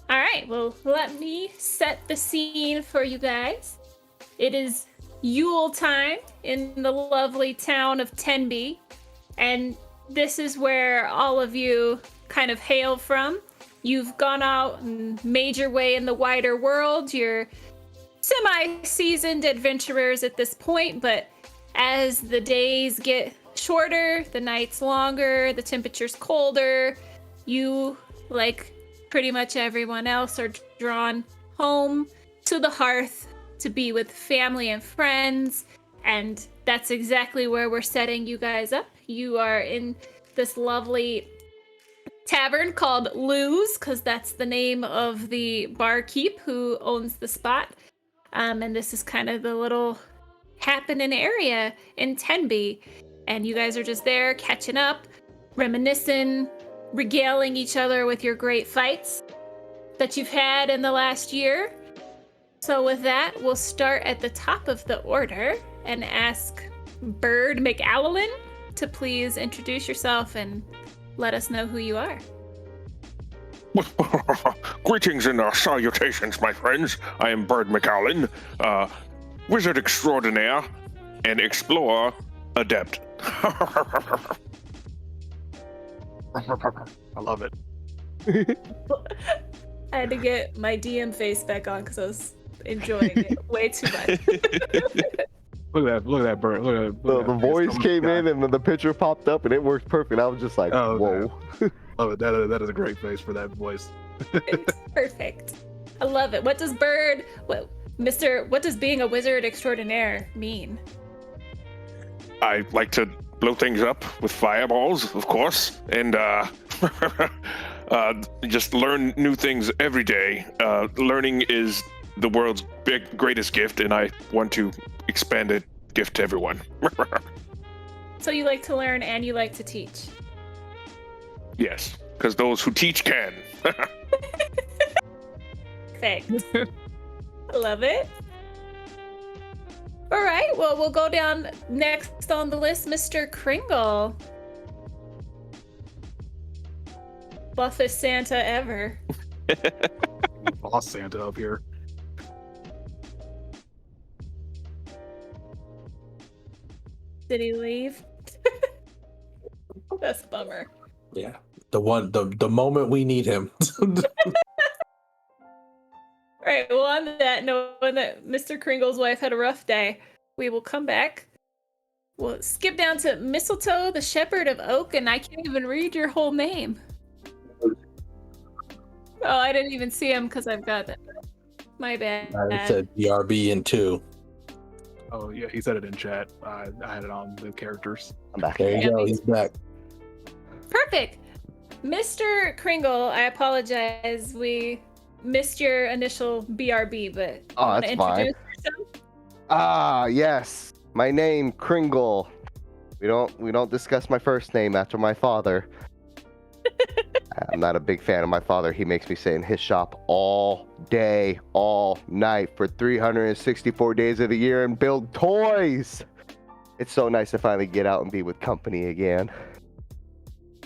All right, well, let me set the scene for you guys. It is Yule time in the lovely town of Tenby, and this is where all of you kind of hail from. You've gone out and made your way in the wider world. You're semi-seasoned adventurers at this point, but as the days get shorter, the nights longer, the temperature's colder, you, like pretty much everyone else, are drawn home to the hearth to be with family and friends, and that's exactly where we're setting you guys up. You are in this lovely tavern called Lou's, because that's the name of the barkeep who owns the spot. And this is kind of the little happening area in Tenby. And you guys are just there catching up, reminiscing, regaling each other with your great fights that you've had in the last year. So with that, we'll start at the top of the order and ask Bird McAllen to please introduce yourself and let us know who you are. Greetings and salutations, my friends. I am Bird McAllen, wizard extraordinaire and explorer adept. I love it. I had to get my DM face back on because I was enjoying it way too much. Look at that bird. The voice came in and the picture popped up and it worked perfect. I was just like, Oh, whoa. Love it. That is a great face for that voice. It's perfect. I love it. What does being a wizard extraordinaire mean? I like to blow things up with fireballs, of course, and just learn new things every day. Learning is the world's greatest gift, and I want to expand it, gift to everyone. So you like to learn and you like to teach. Yes, because those who teach can. Perfect. I love it. All right, well, we'll go down next on the list, Mr. Kringle. Buffest Santa ever. Boss Santa up here. Did he leave? That's a bummer. Yeah, the moment we need him. All right, well, on that, knowing that Mr. Kringle's wife had a rough day, we will come back. We'll skip down to Mistletoe, the Shepherd of Oak, and I can't even read your whole name. Oh, I didn't even see him because I've got that. My bad. I said BRB in 2. Oh yeah, he said it in chat. I had it on the characters. I'm back. There you go. He's back. Perfect. Mr. Kringle, I apologize. We missed your initial BRB, but Oh, want to that's fine. introduce yourself? Ah, yes. My name, Kringle. We don't discuss my first name after my father. I'm not a big fan of my father. He makes me sit in his shop all day, all night for 364 days of the year and build toys. It's so nice to finally get out and be with company again.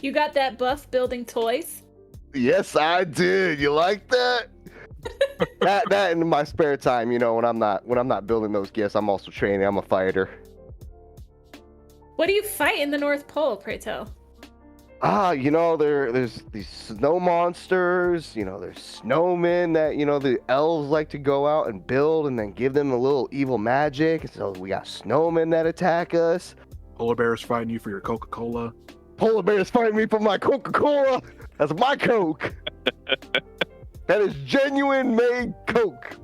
You got that buff building toys? Yes, I did. You like that? that in my spare time, when I'm not building those gifts, I'm also training. I'm a fighter. What do you fight in the North Pole, pray tell? There's these snow monsters, there's snowmen that, the elves like to go out and build and then give them a little evil magic. So we got snowmen that attack us. Polar bears fighting you for your Coca-Cola. Polar bears fighting me for my Coca-Cola. That's my Coke. That is genuine made Coke.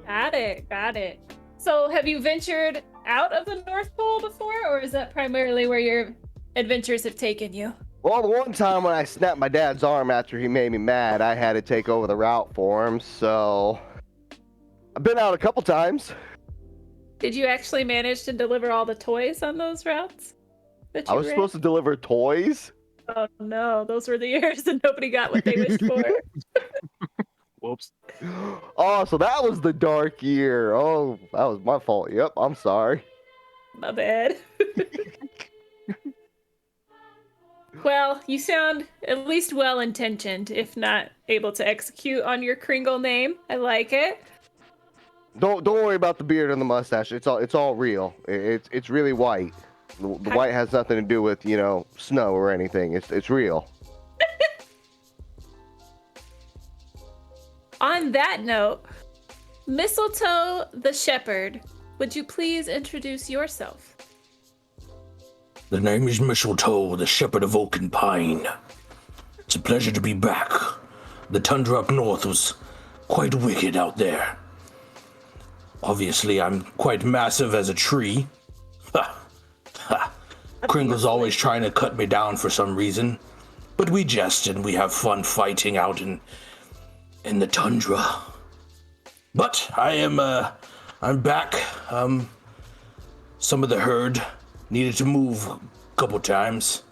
Got it. So have you ventured out of the North Pole before, or is that primarily where your adventures have taken you? Well, the one time when I snapped my dad's arm after he made me mad, I had to take over the route for him, so I've been out a couple times. Did you actually manage to deliver all the toys on those routes? I was supposed to deliver toys? Oh no, those were the years that nobody got what they wished for. Whoops. Oh, so that was the dark year. Oh, that was my fault. Yep, I'm sorry. My bad. Well, you sound at least well-intentioned, if not able to execute on your Kringle name. I like it. Don't worry about the beard and the mustache. It's all real. It's really white. The white has nothing to do with snow or anything. It's real. On that note, Mistletoe the Shepherd, would you please introduce yourself? The name is Mistletoe, the Shepherd of Oak and Pine. It's a pleasure to be back. The tundra up north was quite wicked out there. Obviously, I'm quite massive as a tree. Kringle's always trying to cut me down for some reason, but we jest and we have fun fighting out in the tundra. But I'm back. Some of the herd needed to move a couple times.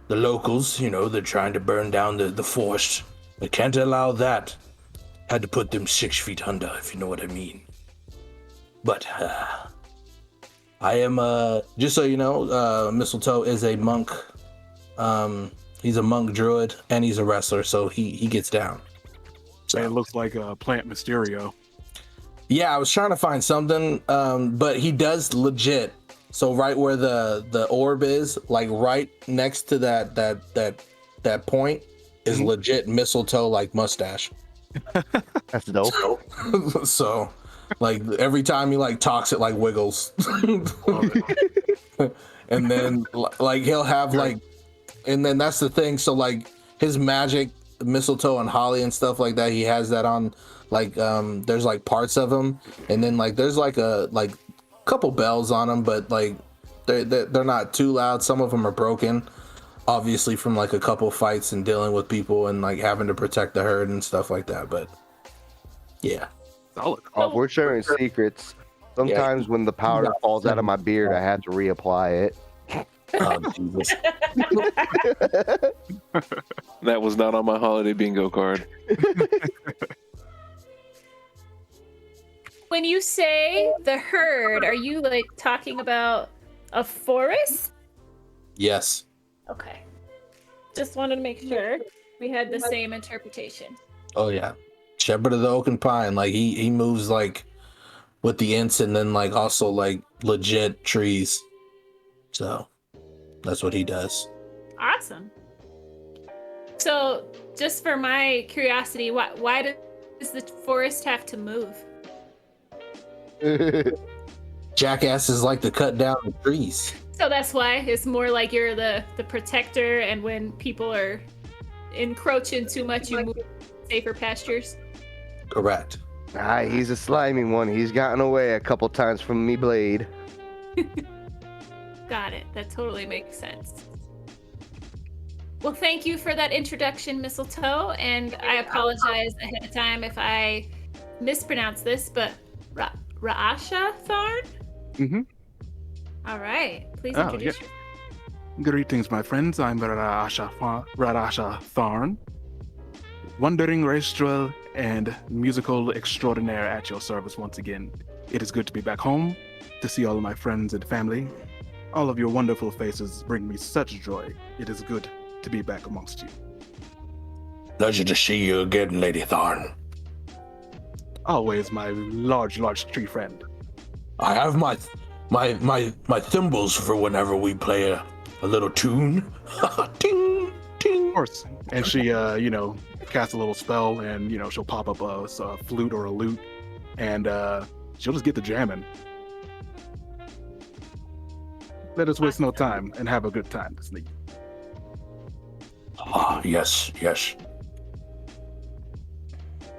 The locals, they're trying to burn down the forest. I can't allow that. Had to put them 6 feet under, if you know what I mean. But I am, just so you know, Mistletoe is a monk. He's a monk druid, and he's a wrestler, so he gets down. So It looks like a Plant Mysterio. yeah, I was trying to find something, but he does legit. So right where the orb is, like right next to that point, is legit mistletoe like mustache. That's dope. So like every time he like talks, it like wiggles. And then like he'll have like, and then that's the thing. So like his magic, mistletoe and holly and stuff like that, he has that on like there's like parts of him, and then like there's like a couple bells on them, but like they're not too loud. Some of them are broken, obviously from like a couple fights and dealing with people and like having to protect the herd and stuff like that. But yeah. Solid. Oh, we're sharing secrets. Sometimes when the powder falls out of my beard, I have to reapply it. Oh, Jesus. That was not on my holiday bingo card. When you say the herd, are you like talking about a forest? Yes. Okay. Just wanted to make sure we had the same interpretation. Oh yeah. Shepherd of the Oak and Pine. Like he moves like with the Ents and then like also like legit trees. So that's what he does. Awesome. So, just for my curiosity, why does the forest have to move? Jackasses like to cut down the trees. So that's why it's more like you're the protector, and when people are encroaching too much, you move to safer pastures. Correct. He's a slimy one. He's gotten away a couple times from me blade. Got it. That totally makes sense. Well, thank you for that introduction, Mistletoe, and I apologize ahead of time if I mispronounce this, but Ra'asha Tharn? Mm-hmm. All right. Please Oh, introduce yeah. yourself. Greetings, my friends. I'm Ra'asha Tharn, wandering wastrel and musical extraordinaire at your service once again. It is good to be back home, to see all of my friends and family. All of your wonderful faces bring me such joy. It is good to be back amongst you. Pleasure to see you again, Lady Tharn. Always my large tree friend. I have my thimbles for whenever we play a little tune. Ding, ding. Of course. And she, casts a little spell, and, she'll pop up a flute or a lute, and she'll just get the jamming. Let us waste no time and have a good time this evening. Ah, yes.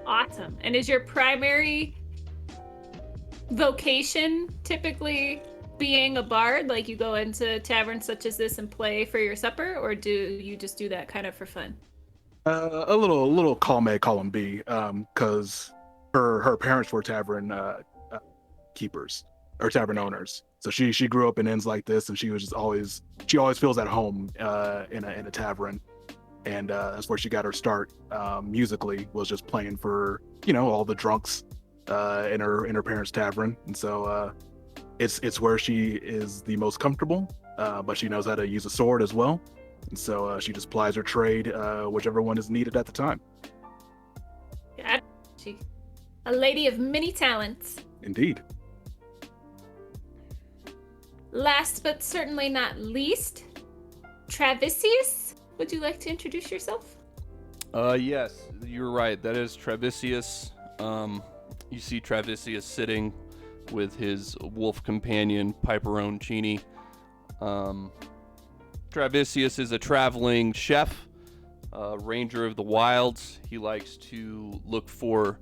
Awesome. And is your primary vocation typically being a bard? Like you go into taverns such as this and play for your supper, or do you just do that kind of for fun? A little column A, column B, because her parents were tavern keepers or tavern owners. So she grew up in inns like this, and she always feels at home in a tavern, and that's where she got her start musically, was just playing for all the drunks in her parents' tavern, and so it's where she is the most comfortable, but she knows how to use a sword as well, And so she just plies her trade, whichever one is needed at the time. God, she, a lady of many talents. Indeed. Last but certainly not least, Travisius, would you like to introduce yourself? Yes, you're right. That is Travisius. You see Travisius sitting with his wolf companion, Piperone Chini. Travisius is a traveling chef, ranger of the wilds. He likes to look for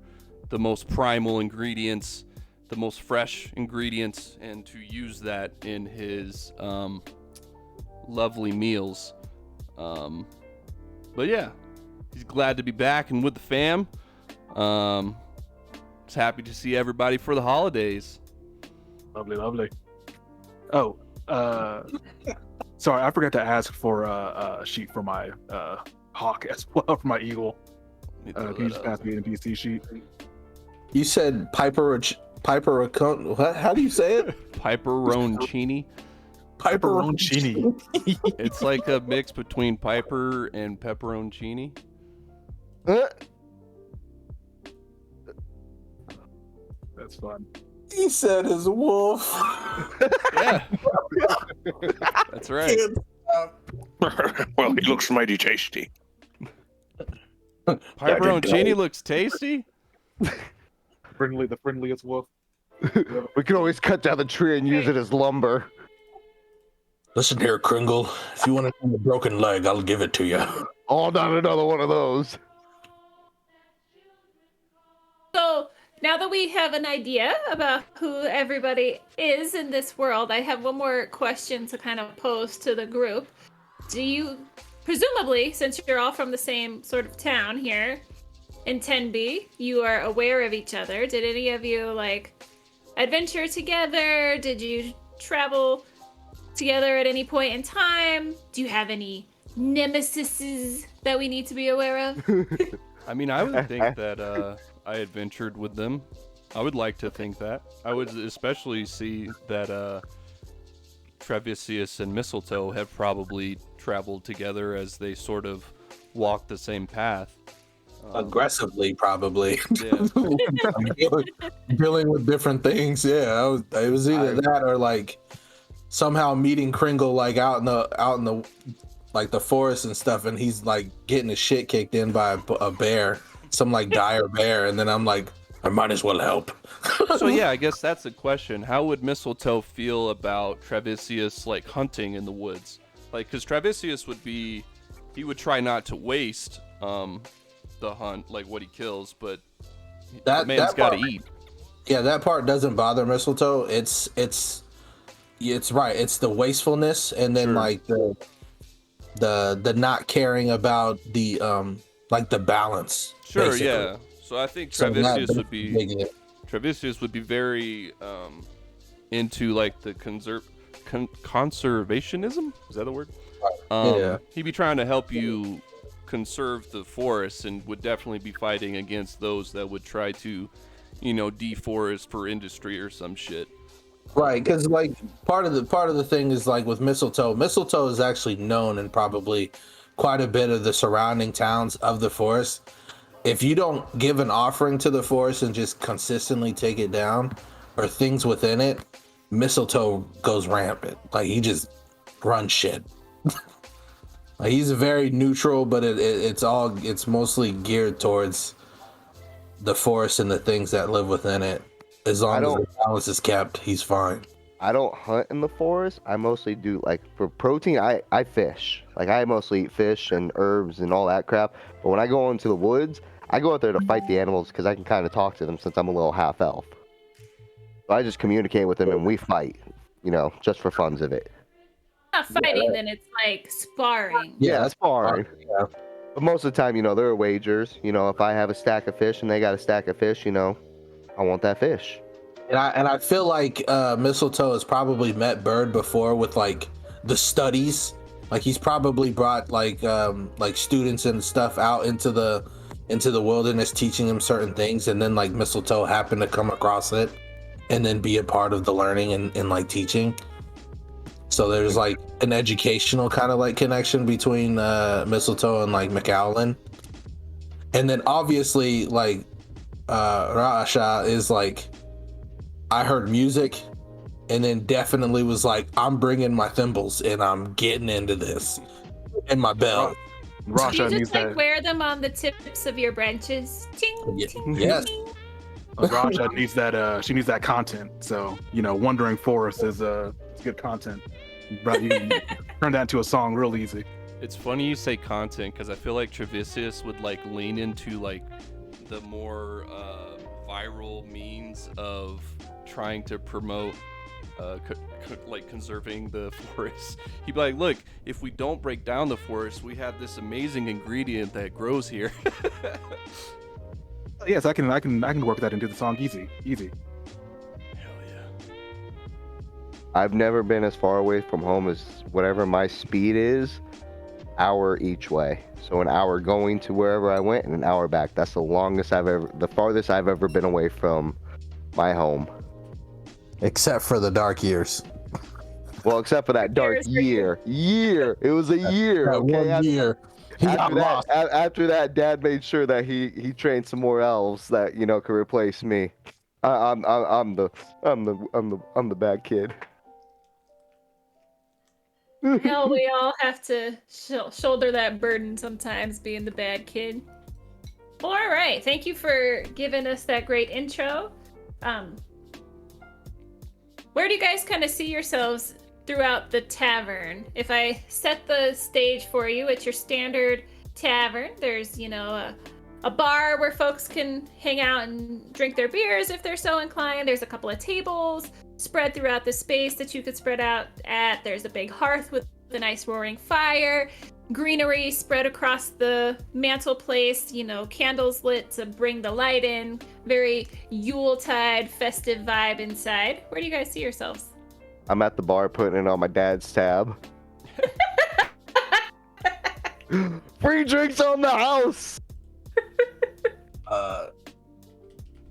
the most primal ingredients, the most fresh ingredients, and to use that in his lovely meals. But yeah, he's glad to be back and with the fam. He's happy to see everybody for the holidays. Lovely, lovely. Oh, sorry, I forgot to ask for a sheet for my hawk as well, for my eagle. Can you just pass me an NPC sheet? You said Piper what? How do you say it? Piperoncini. Pepperoncini. It's like a mix between Piper and pepperoncini. That's fun. He said his wolf. Yeah, that's right. Well, he looks mighty tasty. Piperoncini looks tasty. The friendliest wolf. We can always cut down the tree and use it as lumber. Listen here, Kringle. If you want to a broken leg, I'll give it to you. Oh, not another one of those. So now that we have an idea about who everybody is in this world, I have one more question to kind of pose to the group. Do you, presumably, since you're all from the same sort of town here in Tenby, you are aware of each other? Did any of you adventure together? Did you travel together at any point in time? Do you have any nemesises that we need to be aware of? I mean, I would think that I adventured with them. I would like to think that. I would especially see that Travisius and Mistletoe have probably traveled together as they sort of walk the same path. Aggressively, probably. Yeah. Dealing with different things. Yeah, it was either that or somehow meeting Kringle out in the the forest and stuff, and he's getting his shit kicked in by a bear, some dire bear, and then I'm like, I might as well help. So yeah, I guess that's the question. How would Mistletoe feel about Travisius hunting in the woods? Because Travisius would try not to waste the hunt, what he kills, but the man's got to eat. Yeah, that part doesn't bother Mistletoe. It's right. It's the wastefulness, and then Sure. the not caring about the the balance. Sure, basically. yeah. So I think So Travisius that- would be very into the conservationism. Is that the word? Yeah. He'd be trying to help you conserve the forest, and would definitely be fighting against those that would try to, deforest for industry or some shit. Right, because part of the thing is with Mistletoe. Mistletoe is actually known in probably quite a bit of the surrounding towns of the forest. If you don't give an offering to the forest and just consistently take it down, or things within it, Mistletoe goes rampant. He just runs shit. He's very neutral, but it's mostly geared towards the forest and the things that live within it. As long as the balance is kept, he's fine. I don't hunt in the forest. I mostly do for protein. I fish. I mostly eat fish and herbs and all that crap. But when I go into the woods, I go out there to fight the animals because I can kind of talk to them since I'm a little half elf. So I just communicate with them and we fight, just for funs of it. Not fighting, then it's sparring. Yeah, that's sparring. Yeah. But most of the time, there are wagers. If I have a stack of fish and they got a stack of fish, I want that fish. And I feel like Mistletoe has probably met Bird before with the studies. He's probably brought students and stuff out into the wilderness, teaching them certain things, and then Mistletoe happened to come across it and then be a part of the learning and teaching. So there's like an educational kind of like connection between Mistletoe and like McAllen. And then obviously like Rasha is like, I heard music and then definitely was like, I'm bringing my thimbles and I'm getting into this and my bell. Do Rasha you needs just like that. wear them on the tips of your branches? Ting, Ye- ting, yes. ting. Rasha needs that. She needs that content. So Wandering Forest is good content. Right, you can turn that into a song real easy. It's funny you say content because I feel like Travisius would like lean into like the more viral means of trying to promote like conserving the forest. He'd be like, look, if we don't break down the forest, we have this amazing ingredient that grows here. Yes, I can work that into the song easy. Hell yeah. I've never been as far away from home as whatever my speed is, hour each way. So an hour going to wherever I went and an hour back. That's the farthest I've ever been away from my home. Except for the dark years. Well, except for that dark Years for year. It was a year. That Okay. one year. He got lost. After that, Dad made sure that he trained some more elves that could replace me. I'm the bad kid. Hell, we all have to shoulder that burden sometimes, being the bad kid. Well, all right. Thank you for giving us that great intro. Where do you guys kind of see yourselves throughout the tavern? If I set the stage for you, it's your standard tavern. There's, a bar where folks can hang out and drink their beers if they're so inclined. There's a couple of tables spread throughout the space that you could spread out at. There's a big hearth with a nice roaring fire. Greenery spread across the mantelpiece, candles lit to bring the light in. Very Yuletide festive vibe inside. Where do you guys see yourselves? I'm at the bar putting it on my dad's tab. Free drinks on the house.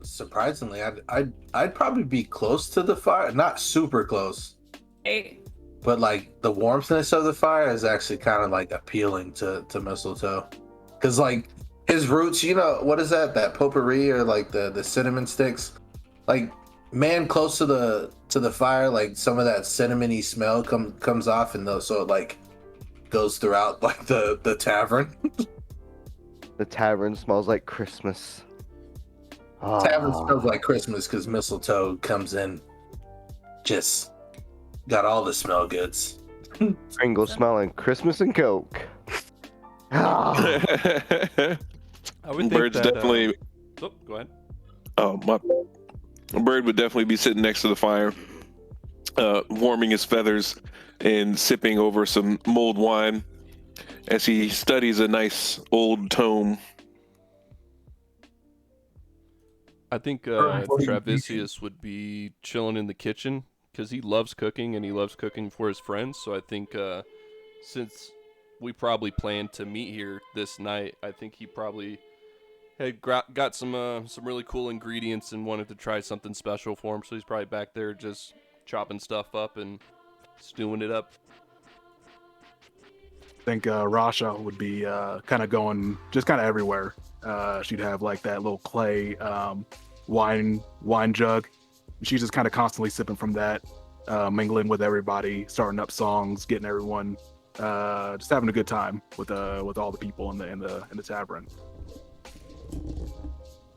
Surprisingly, I'd probably be close to the fire, not super close, Hey, but like the warmthness of the fire is actually kind of like appealing to Mistletoe, because like his roots, what is that potpourri or like the cinnamon sticks, like man, close to the fire, like some of that cinnamony smell comes off, and so it like goes throughout like the tavern. The tavern smells like Christmas. Tavern Ah. smells like Christmas because Mistletoe comes in, just got all the smell goods. Pringle smelling Christmas and Coke. Ah. I would think Bird's that, definitely. Oh, go ahead. Oh, my bird would definitely be sitting next to the fire, warming his feathers and sipping over some mulled wine as he studies a nice old tome. I think Alright. Travisius would be chilling in the kitchen because he loves cooking and he loves cooking for his friends. So I think since we probably planned to meet here this night, I think he probably had got some really cool ingredients and wanted to try something special for him. So he's probably back there just chopping stuff up and stewing it up. I think Rasha would be kind of going just kind of everywhere. She'd have like that little clay wine jug. She's just kind of constantly sipping from that, mingling with everybody, starting up songs, getting everyone just having a good time with all the people in the tavern.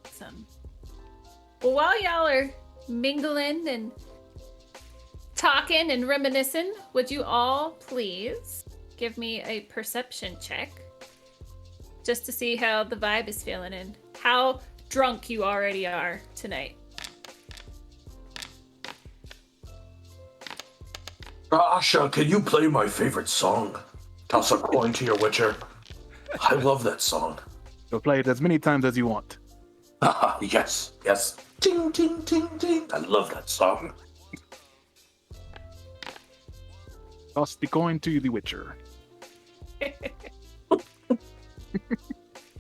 awesome. Well, while y'all are mingling and talking and reminiscing, would you all please give me a perception check just to see how the vibe is feeling and how drunk you already are tonight? Asha, can you play my favorite song? Toss a coin to your witcher. I love that song. So play it as many times as you want. Yes. Ting, ting, ting, ting. I love that song. Toss the coin to the Witcher.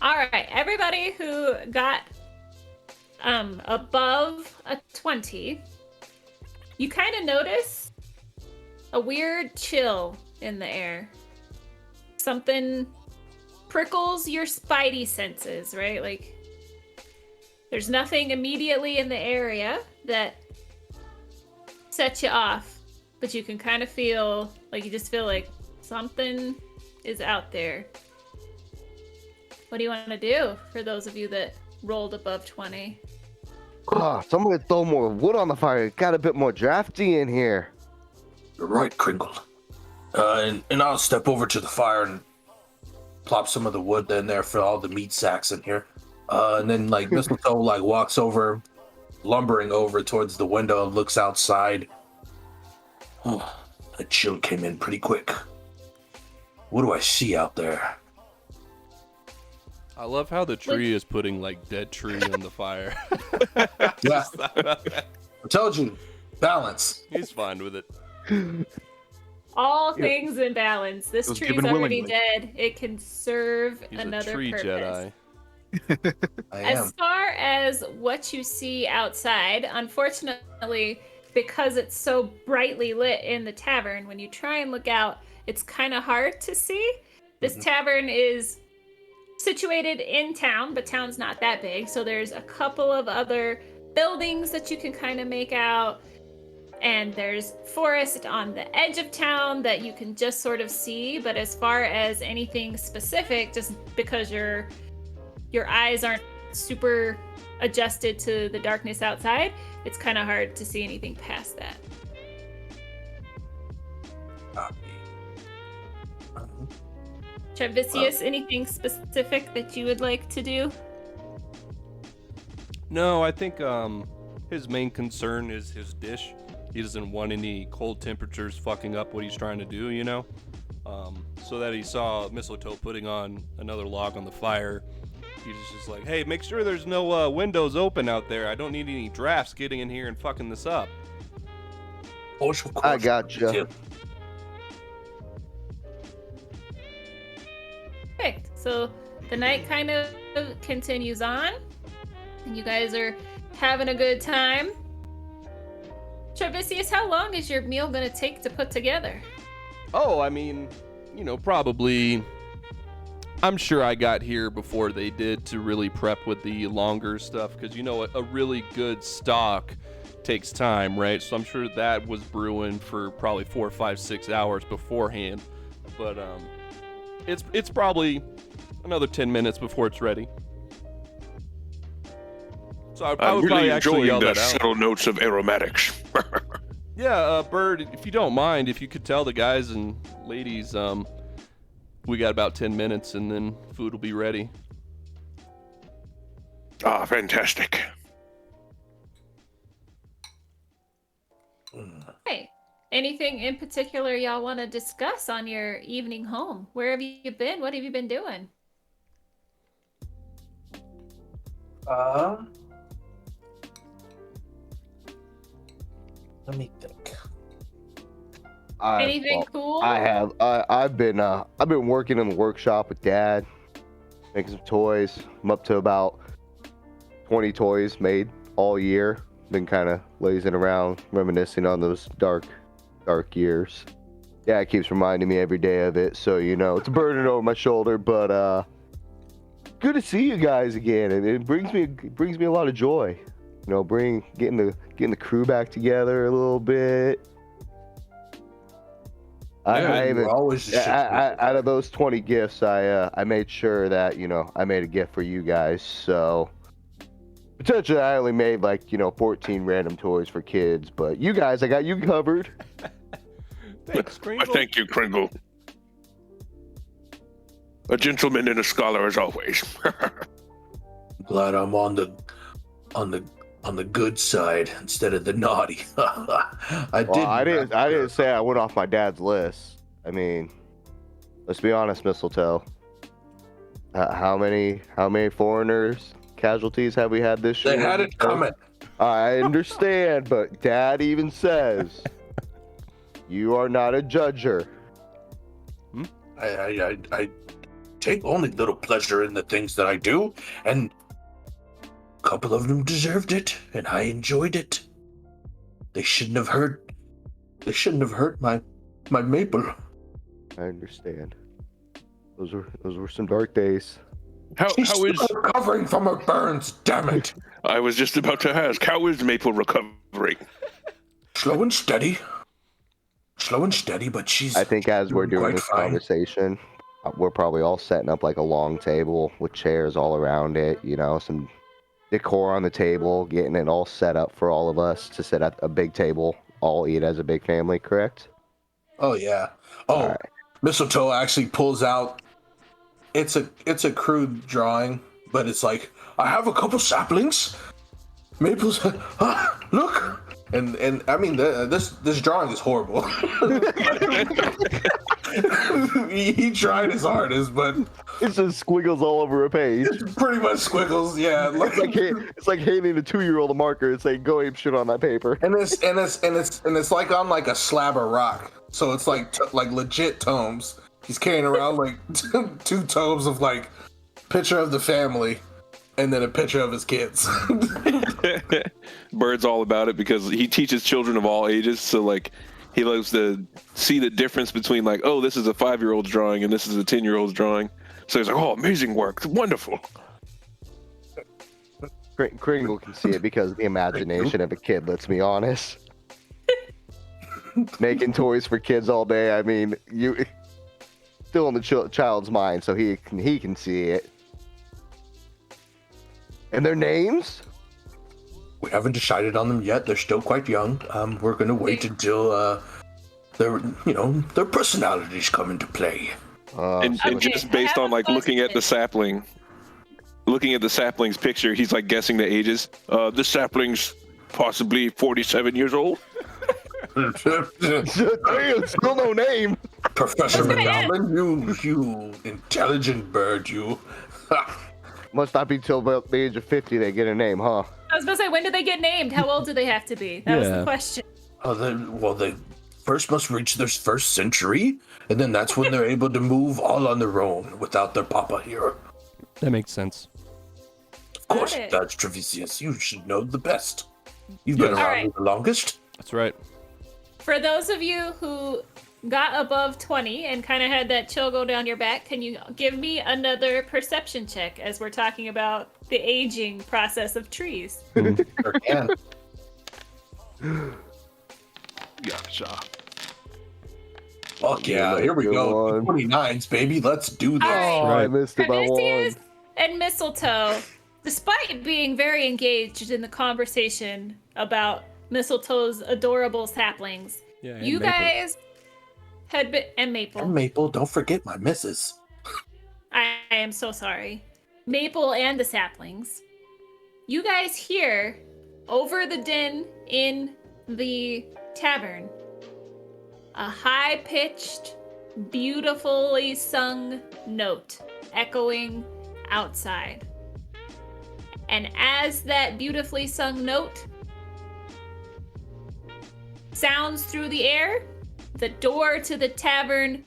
All right, everybody who got above a 20, you kind of notice a weird chill in the air. Something prickles your spidey senses, right? Like, there's nothing immediately in the area that sets you off, but you can kind of feel like you just feel like something is out there. What do you want to do for those of you that rolled above 20? Oh, someone throw more wood on the fire. It got a bit more drafty in here. You're right, Kringle. And I'll step over to the fire and plop some of the wood in there for all the meat sacks in here. And then like Mistletoe like walks over, lumbering over towards the window and looks outside. Oh, the chill came in pretty quick. What do I see out there? I love how the tree is putting like dead tree on the fire. Yeah, I told you, balance. He's fine with it. All things in balance. This was tree's given already willingly. dead. It can serve He's another a tree purpose. Jedi. I am. As far as what you see outside, unfortunately, because it's so brightly lit in the tavern, when you try and look out, it's kind of hard to see. This tavern is situated in town, but town's not that big, so there's a couple of other buildings that you can kind of make out, and there's forest on the edge of town that you can just sort of see. But as far as anything specific, just because your eyes aren't super adjusted to the darkness outside, it's kind of hard to see anything past that. Trevisius, anything specific that you would like to do? No, I think his main concern is his dish. He doesn't want any cold temperatures fucking up what he's trying to do, you know? So that he saw Mistletoe putting on another log on the fire, he's just like, hey, make sure there's no windows open out there. I don't need any drafts getting in here and fucking this up. Of course. I gotcha. Perfect. So the night kind of continues on, and you guys are having a good time. Trevisius, how long is your meal gonna take to put together? Oh, I mean, you know, probably. I'm sure I got here before they did to really prep with the longer stuff, because you know a really good stock takes time, right? So I'm sure that was brewing for probably 4, 5, 6 hours beforehand. But it's probably another 10 minutes before it's ready. So I I'm would really probably actually enjoying yell the that out. subtle notes of aromatics. Yeah, Bird, if you don't mind, if you could tell the guys and ladies, we got about 10 minutes and then food will be ready. Ah, fantastic. Hey, anything in particular y'all want to discuss on your evening home? Where have you been? What have you been doing? Let me think. Anything cool? I've been working in the workshop with Dad, making some toys. I'm up to about 20 toys made all year. Been kind of lazing around, reminiscing on those dark years. Yeah, it keeps reminding me every day of it. So you know, it's a burden over my shoulder, but good to see you guys again, and it brings me a lot of joy. You know, getting the crew back together a little bit. We're always Out of those 20 gifts, I made sure that, you know, I made a gift for you guys. So potentially I only made 14 random toys for kids, but you guys, I got you covered. Thanks, Kringle. Thank you, Kringle. A gentleman and a scholar as always. glad I'm on the good side instead of the naughty. I didn't say I went off my dad's list. I mean, let's be honest, Mistletoe. How many foreigners casualties have we had this year? They had it coming. I understand, but Dad even says you are not a judger. I take only little pleasure in the things that I do, and a couple of them deserved it, and I enjoyed it. They shouldn't have hurt my My maple. I understand. Those were some dark days. She's how is? still recovering from her burns. Damn it. I was just about to ask. How is Maple recovering? Slow and steady. Slow and steady, but she's. I think as we're doing quite this fine. conversation, we're probably all setting up like a long table with chairs all around it. You know, some decor on the table, getting it all set up for all of us to sit at a big table, all eat as a big family. Correct? Oh yeah. Oh, All right. Mistletoe actually pulls out. It's a crude drawing, but it's like, I have a couple saplings. Maple's, look, and I mean this drawing is horrible. he tried his hardest, but It's just squiggles all over a page. it's pretty much squiggles. Yeah, It's like handing a 2-year-old a marker and saying, "Go ape shit on that paper." and it's like on like a slab of rock, so it's like like legit tomes. He's carrying around like 2 tomes of like picture of the family, and then a picture of his kids. Bird's all about it because he teaches children of all ages. So like, he loves to see the difference between like, oh, this is a 5-year-old's drawing and this is a 10-year-old's drawing. So he's like, oh, amazing work, wonderful. Kringle can see it because the imagination of a kid. Let's be honest. Making toys for kids all day. I mean, you still in the child's mind, so he can see it. And their names? We haven't decided on them yet. They're still quite young. We're gonna wait until their personalities come into play. And Okay, just I based have on a like looking at the question. sapling's picture, he's like guessing the ages. This sapling's possibly 47 years old. Damn, still no name. Professor I was gonna McGowan, you intelligent bird, you. Must not be till about the age of 50 they get a name, huh? I was gonna say, when do they get named? How old do they have to be? That was Yeah. the question. They first must reach their first century, and then that's when they're able to move all on their own without their papa here. That makes sense. Of course, Got it. that's Trevisius. You should know the best. You've been Yes. around Alright. the longest. That's right. For those of you who got above 20 and kind of had that chill go down your back, can you give me another perception check as we're talking about the aging process of trees? Sure can. Gotcha. Fuck yeah, here we Good go. one. 29s, baby. Let's do this. Alright. Oh, I missed it by one. Odysseus and Mistletoe, despite being very engaged in the conversation about Mistletoe's adorable saplings, Yeah. you guys had been, and Maple. And Maple, don't forget my missus. I am so sorry. Maple and the saplings. You guys hear over the din in the tavern a high-pitched, beautifully sung note echoing outside. And as that beautifully sung note sounds through the air, the door to the tavern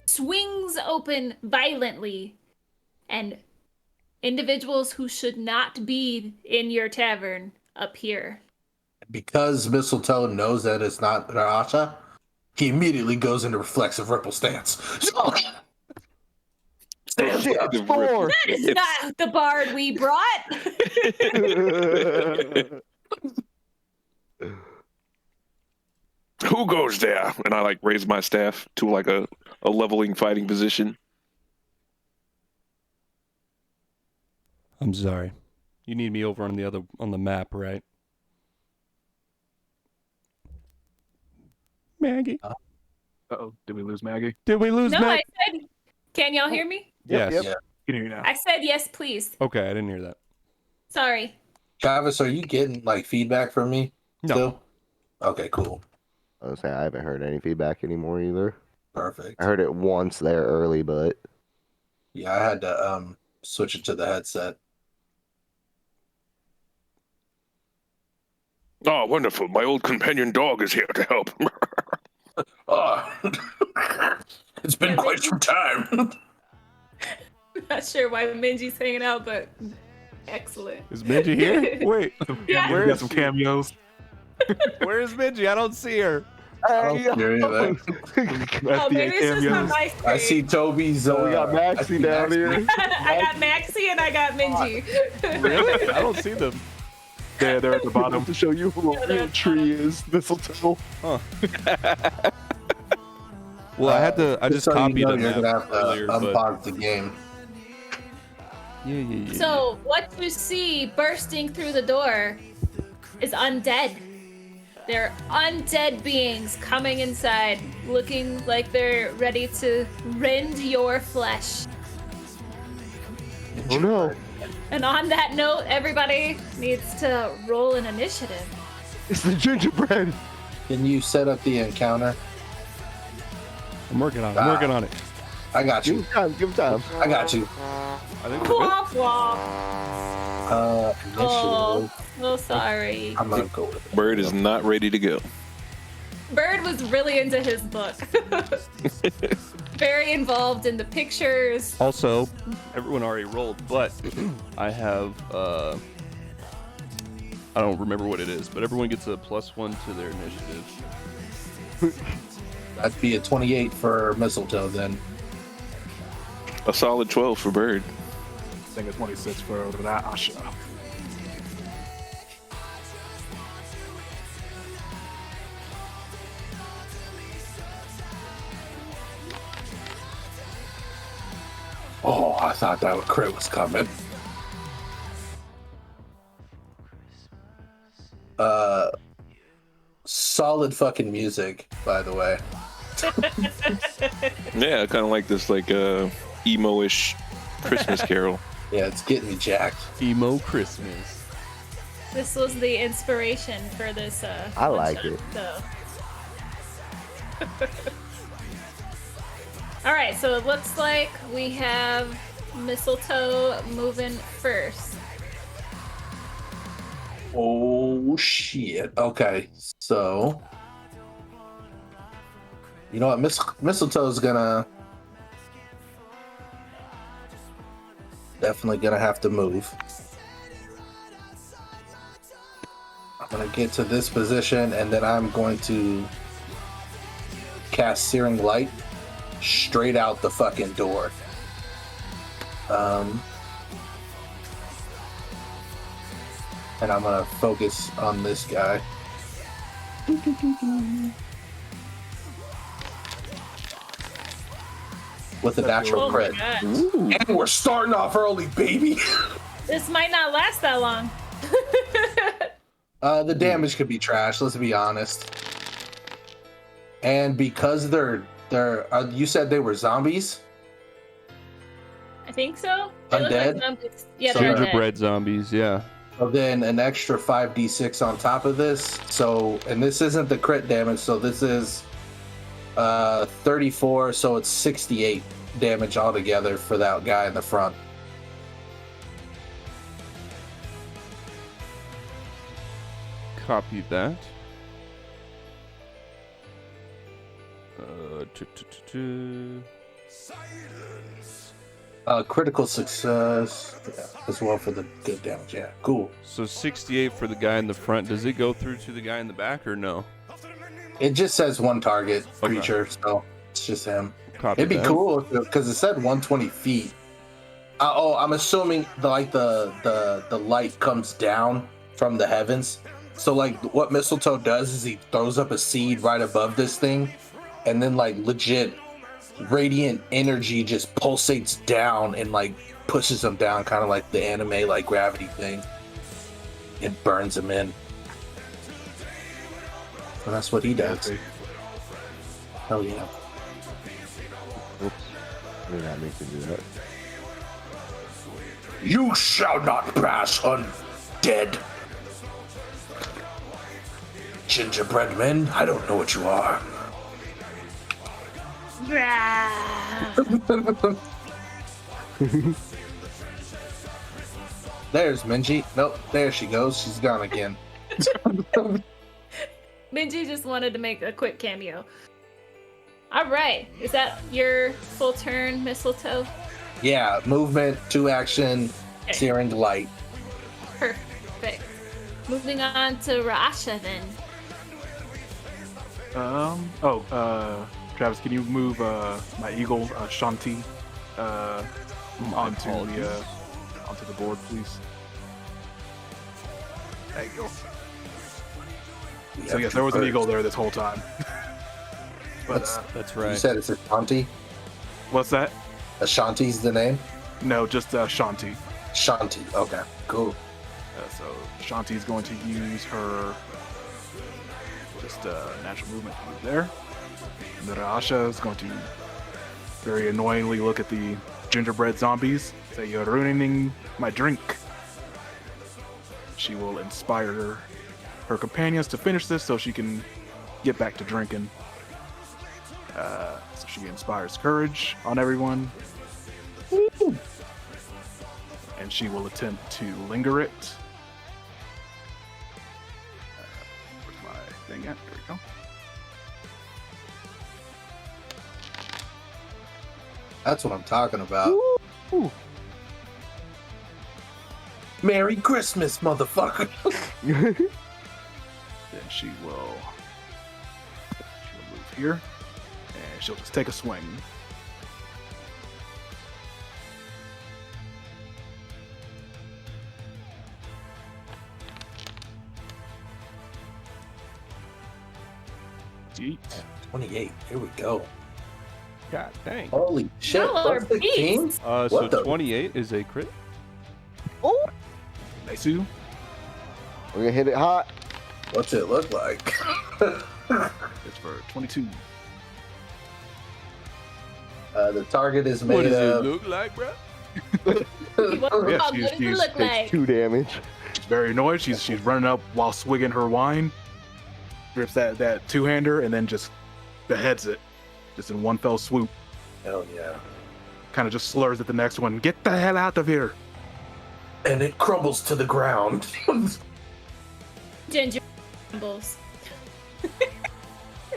swings open violently, and individuals who should not be in your tavern appear. Because Mistletoe knows that it's not Rasha, he immediately goes into reflexive ripple stance. Shit, Thor! That is not the bard we brought! Who goes there? And I like raise my staff to like a leveling fighting position. I'm sorry. You need me over on the map, right? Maggie. Uh-oh, did we lose Maggie? Did we lose No, Maggie? I said, can y'all hear me? Yes. Yep. Yeah. Can hear you now. I said yes, please. Okay, I didn't hear that. Sorry. Travis, are you getting like feedback from me? No. Still? Okay, cool. I was saying I haven't heard any feedback anymore either. Perfect. I heard it once there early, but Yeah, I had to switch it to the headset. Oh, wonderful. My old companion dog is here to help. Oh, it's been quite some time. Not sure why Minji's hanging out, but excellent. Is Minji here? Wait, Yeah. We got some cameos. where is Minji? I don't see her. Hey, yo. hear that. Oh, maybe it's just on my screen. I see Toby's. So we got I see Maxie down here. I got Maxie and I got Minji. Really? I don't see them. They're at the bottom. To show you who a real tree is, mistletoe. Well, I just so copied you know them you're gonna have to earlier, but unbox the game. yeah. So what you see bursting through the door is undead. They're undead beings coming inside, looking like they're ready to rend your flesh. Oh no. And on that note, everybody needs to roll an initiative. It's the gingerbread. Can you set up the encounter? I'm working on it. I'm working on it. I got Give you. him time. Give him time. I got you. I think we're good. Womp womp. Initiative. Oh, sorry. I'm gonna go with it. Bird is not ready to go. Bird was really into his book. Very involved in the pictures. Also, everyone already rolled, but I have I don't remember what it is, but everyone gets a +1 to their initiative. That'd be a 28 for mistletoe then. A solid 12 for Bird. I think a 26 for that Asha. Oh, I thought that crit was coming. Solid fucking music, by the way. Yeah, kind of like this emo-ish Christmas carol. Yeah, it's getting me jacked. Emo Christmas. This was the inspiration for this. I like one-shot, it. So. All right, so it looks like we have Mistletoe moving first. Oh shit. Okay, so you know what? Mistletoe's definitely gonna have to move. I'm gonna get to this position and then I'm going to cast Searing Light straight out the fucking door. And I'm gonna focus on this guy. With a natural Oh crit. my gosh. And we're starting off early, baby. This might not last that long. The damage could be trash, let's be honest. And because they're you said they were zombies? I think so. They look Undead? like zombies. Yeah, they're undead. Gingerbread zombies, yeah. So then an extra 5d6 on top of this. So, and this isn't the crit damage, so this is 34, so it's 68 damage altogether for that guy in the front. Copy that. Critical success as well for the good damage. Yeah, cool. So 68 for the guy in the front. Does it go through to the guy in the back or no? It just says one target Okay. creature, so it's just him. Copy It'd be that. cool because it said 120 feet. I'm assuming the light comes down from the heavens. So like what Mistletoe does is he throws up a seed right above this thing, and then like legit radiant energy just pulsates down and like pushes them down, kind of like the anime like gravity thing. It burns them in. And that's what he does. Hell yeah. Oops. I did not mean to do that. You shall not pass undead. Gingerbread men, I don't know what you are. There's Minji. Nope, there she goes. She's gone again. Minji just wanted to make a quick cameo. All right, is that your full turn, Mistletoe? Yeah, movement, 2 action, Searing Light. Perfect. Moving on to Rasha then. Travis, can you move my eagle, Shanti, onto the board, please? There you go. So yes, there was an eagle there this whole time. But That's You right. said it's Ashanti. what's that? Ashanti's the name. No, just Shanti. Shanti. Okay. Cool. So Shanti's going to use her just natural movement to move there. And then Asha is going to very annoyingly look at the gingerbread zombies. Say, "You're ruining my drink." She will inspire her companions to finish this so she can get back to drinking. So she inspires courage on everyone. And she will attempt to linger it. Where's my thing at? There we go. That's what I'm talking about. Merry Christmas, motherfucker. Then she will move here. And she'll just take a swing. Yeet. 28. Here we go. God dang. Holy shit. Y'all are Plus 16? beasts. So What the- 28 is a crit. Nice. You. We're gonna hit it hot. What's it look like? It's for 22. The target is What made does it of. look like, bro? What, Yeah, what she's- does it look Takes like? 2 damage. She's very annoyed. She's running up while swigging her wine. Grips that two-hander and then just beheads it. Just in one fell swoop. Hell yeah. Kind of just slurs at the next one. "Get the hell out of here." And it crumbles to the ground. Ginger crumbles.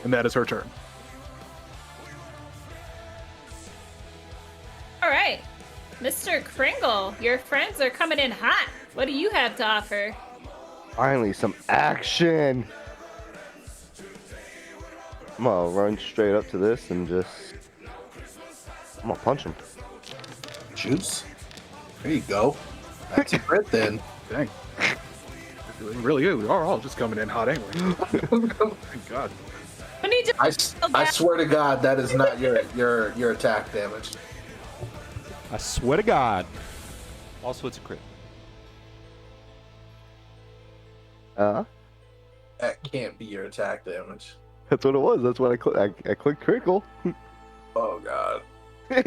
And that is her turn. All right, Mr. Kringle, your friends are coming in hot. What do you have to offer? Finally, some action. I'm gonna run straight up to this and I'm gonna punch him. Juice. There you go. That's a crit then. Dang. It really is. We are all just coming in hot anyway. Thank God. I need to. I swear to God, that is not your attack damage. I swear to God. Also, it's a crit. That can't be your attack damage. That's what it was. That's what I clicked. I clicked critical. Oh God. He's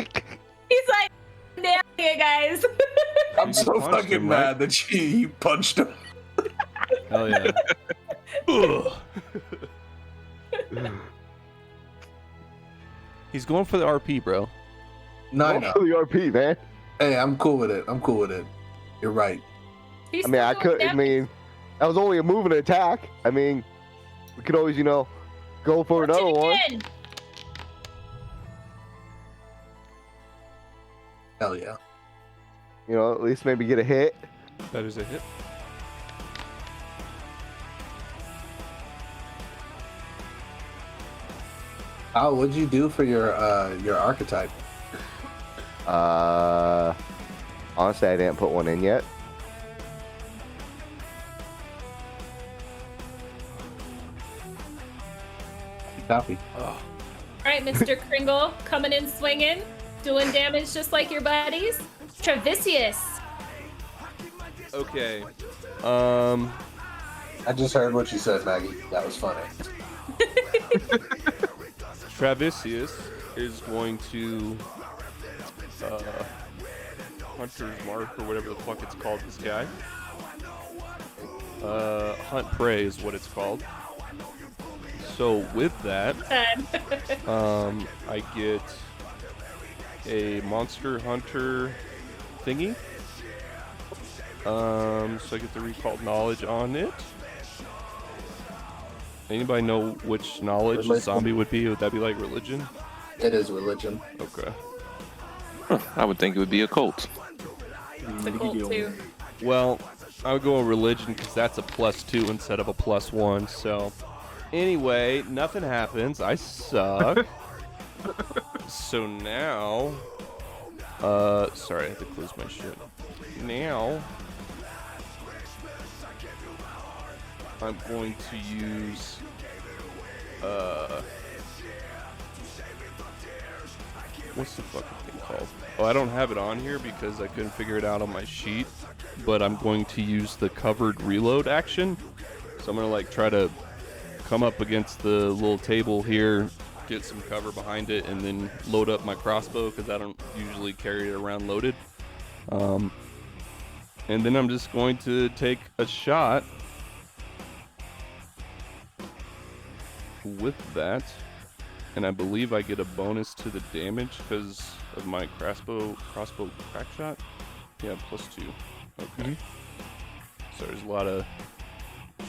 like, damn it, guys. I'm You so just punched fucking him, right? mad that you punched him. Hell yeah. Ugh. He's going for the RP, bro. No, I Go know. for the RP, man. Hey, I'm cool with it. I'm cool with it. You're right. He's I mean, I still could. doing I mean, that was only a move and attack. I mean, we could always, go for damage. another one. Again. Hell yeah. At least maybe get a hit. That is a hit. How what'd you do for your archetype? Honestly, I didn't put one in yet. Copy. All right, Mr. Kringle, coming in swinging, doing damage just like your buddies. Travisius. Okay. I just heard what you said, Maggie. That was funny. Travisius is going to Hunter's Mark or whatever the fuck it's called, this guy. Hunt Prey is what it's called. So with that, I get a Monster Hunter thingy. So I get the recalled knowledge on it. Anybody know which knowledge a Religion. zombie would be? Would that be like religion? It is religion. Okay. I would think it would be a cult. It's a cult too. Well, I would go with religion because that's a +2 instead of a +1. So Anyway, nothing happens. I suck. So now, sorry, I have to close my shit. Now, I'm going to use, what's the fucking thing called? Oh, I don't have it on here because I couldn't figure it out on my sheet, but I'm going to use the covered reload action. So I'm gonna like try to come up against the little table here, get some cover behind it, and then load up my crossbow because I don't usually carry it around loaded. And then I'm just going to take a shot with that, and I believe I get a bonus to the damage because of my crossbow crack shot. Yeah, +2. Okay. So there's a lot of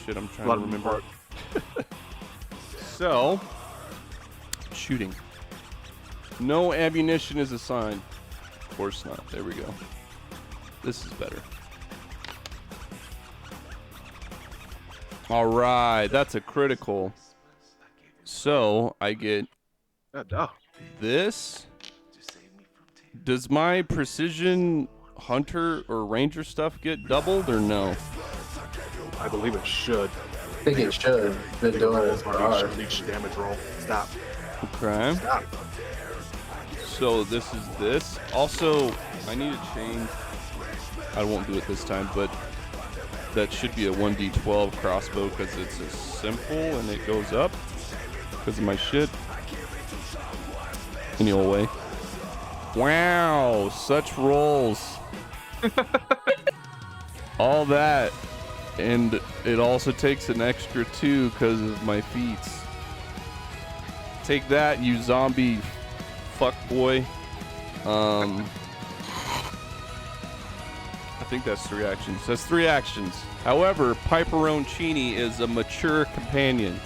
shit I'm trying to remember. So, shooting. No ammunition is assigned. Of course not. There we go. This is better. All right, that's a critical. So I get this. Does my precision hunter or ranger stuff get doubled or no? I believe it should. I think it should. Been doing it for ours. Each damage roll. Stop. Okay. Stop. So this is this. Also, I need to change. I won't do it this time, but that should be a 1d12 crossbow because it's a simple and it goes up because of my shit. Any old way. Wow, such rolls. All that. And it also takes an extra 2 because of my feats. Take that, you zombie fuckboy. I think that's 3 actions. That's 3 actions. However, Piperoncini is a mature companion,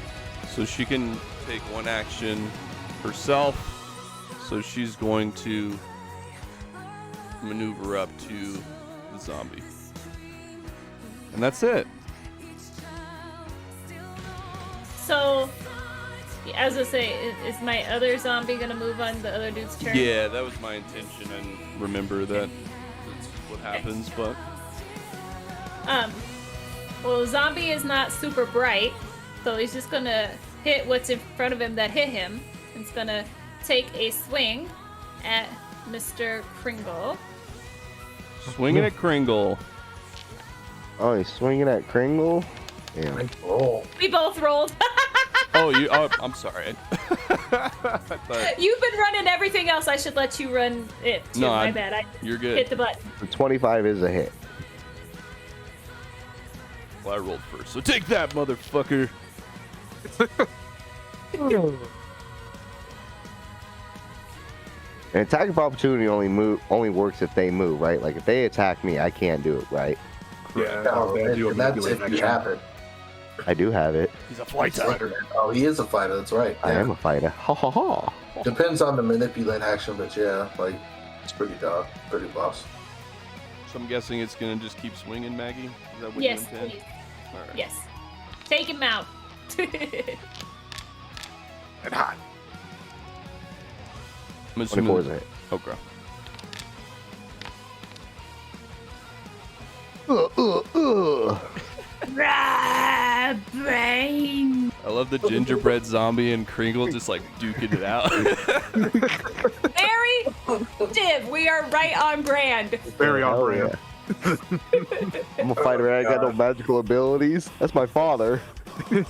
so she can take 1 action herself. So she's going to maneuver up to the zombie. And that's it. So, as I say, is my other zombie gonna move on the other dude's turn? Yeah, that was my intention, and remember that that's what happens, but... Well, zombie is not super bright, so he's just gonna hit what's in front of him that hit him. It's gonna take a swing at Mr. Kringle. Swinging at Kringle. Oh, he's swinging at Kringle? Yeah. Oh, We both rolled. Oh, I'm sorry. I thought, You've been running everything else. I should let you run it too. No, My bad. I you're good. hit the button. The 25 is a hit. Well, I rolled first, so take that, motherfucker. An attack of opportunity only works if they move, right? Like if they attack me, I can't do it, right? Yeah, oh, they do a and that's manipulate if you action. have it. I do have it. He's a Oh, he is a fighter. That's right. I Yeah. am a fighter. Ha ha ha. Depends on the manipulate action, but yeah, like it's pretty dog, pretty boss. So I'm guessing it's gonna just keep swinging, Maggie? Is that what Yes, you intend? please. All right. Yes. Take him out. And hot. I'm assuming 24 is a hit. Okay. Brain. I love the gingerbread zombie and Kringle just like duking it out. Very Div, we are right on brand. Very on Hell brand. yeah. I'm a fighter. I ain't got no magical abilities. That's my father. All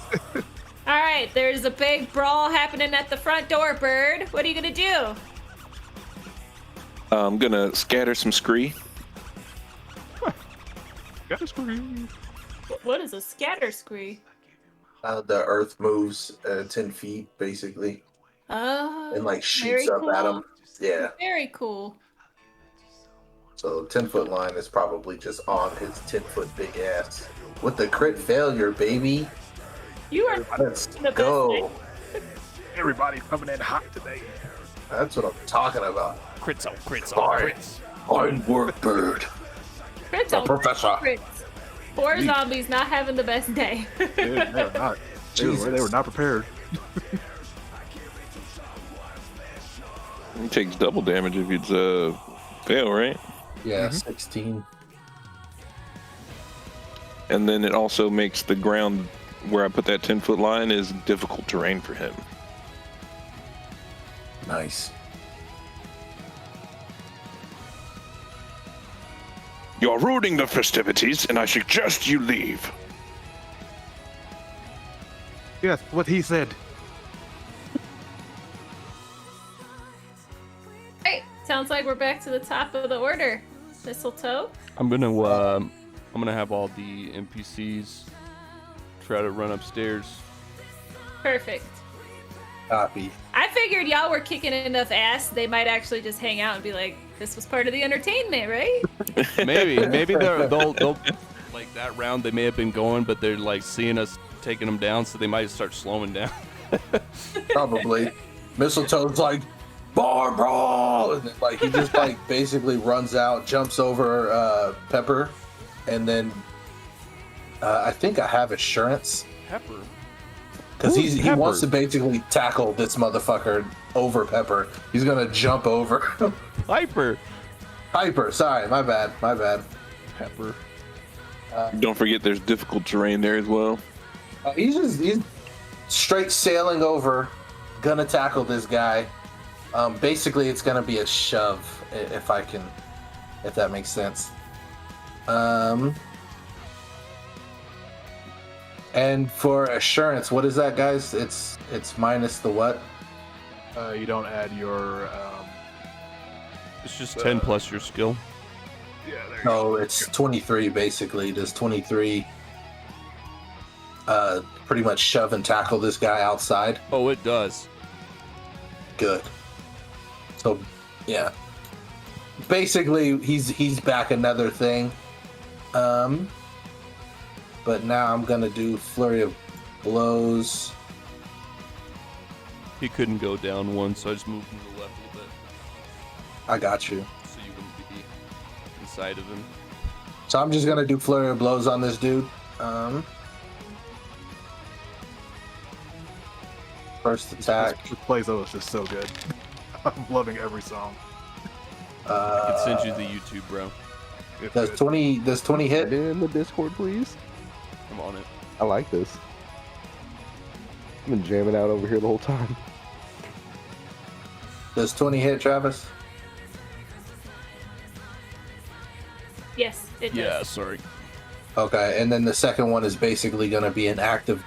right, there's a big brawl happening at the front door, Bird. What are you gonna do? I'm gonna scatter some scree. Got a screen. What is a scatter scree? The earth moves 10 feet basically, Oh, and like very shoots up at cool. him. Yeah. Very cool. So 10-foot line is probably just on his 10-foot big ass. With the crit failure, baby. You are Let's the best go. Everybody coming in hot today. That's what I'm talking about. Crits on crits Fine. Fine work, Bird. crits. The professor. Crits. Poor zombies not having the best day. Dude, they're not. They were not prepared. He takes double damage if it's fail, right? Yeah, 16. And then it also makes the ground where I put that 10-foot line is difficult terrain for him. Nice. You're ruining the festivities, and I suggest you leave. Yes, what he said. Hey, sounds like we're back to the top of the order. Mistletoe. I'm gonna have all the NPCs try to run upstairs. Perfect. Copy. I figured y'all were kicking enough ass, they might actually just hang out and be like, this was part of the entertainment, right? Maybe they'll like that round they may have been going, but they're like seeing us taking them down, so they might start slowing down. Probably. Mistletoe's like, bar brawl! And then, like, he just, like, basically runs out, jumps over Pepper, and then I think I have Assurance. Pepper. Because Who's he Pepper? wants to basically tackle this motherfucker over Pepper. He's gonna jump over. Piper. Piper, sorry, my bad. Pepper. Don't forget there's difficult terrain there as well. He's straight sailing over, gonna tackle this guy. Basically, it's gonna be a shove, if that makes sense. And for Assurance, what is that, guys? It's minus the what? You don't add your. It's just 10 plus your skill. Yeah, there you No, it's 23 basically. Does 23 pretty much shove and tackle this guy outside? Oh, it does. Good. So, yeah. Basically, he's back another thing. But now I'm gonna do Flurry of Blows. He couldn't go down one, so I just moved him to the left a little bit, I got you. so you wouldn't be inside of him. So I'm just gonna do Flurry of Blows on this dude. First attack. This playzo is just so good. I'm loving every song. I could send you the YouTube, bro. It's Does good. 20 hit? Get in the Discord, please. I'm on it. I like this. I've been jamming out over here the whole time. Does 20 hit, Travis? Yes, it does. Yeah, sorry. Okay, and then the second one is basically going to be an active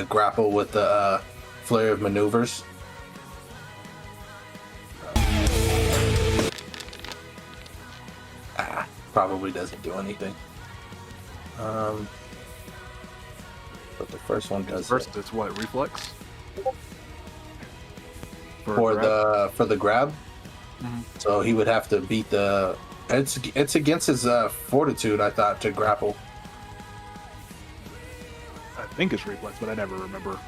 grapple with the Flurry of Maneuvers. Probably doesn't do anything. But the first one does First, hit. it's what, reflex? For the grab. Mhm. So he would have to beat the. It's against his fortitude, I thought, to grapple. I think it's reflex, but I never remember.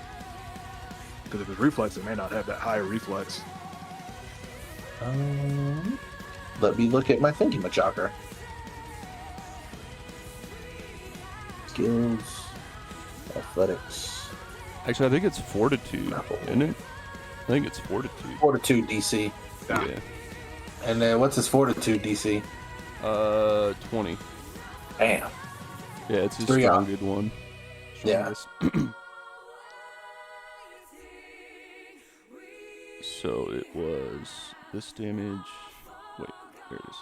Because if it's reflex, it may not have that higher reflex. Let me look at my thingy-majocker. Skills, athletics, Actually, I think it's fortitude, Grapple. isn't it? I think it's fortitude. fortitude DC. Ah. Yeah. And then what's his fortitude DC? 20. Damn. Yeah, it's his 3 off. strongest one. Yeah. Strongest. So it was this damage. Wait, there it is.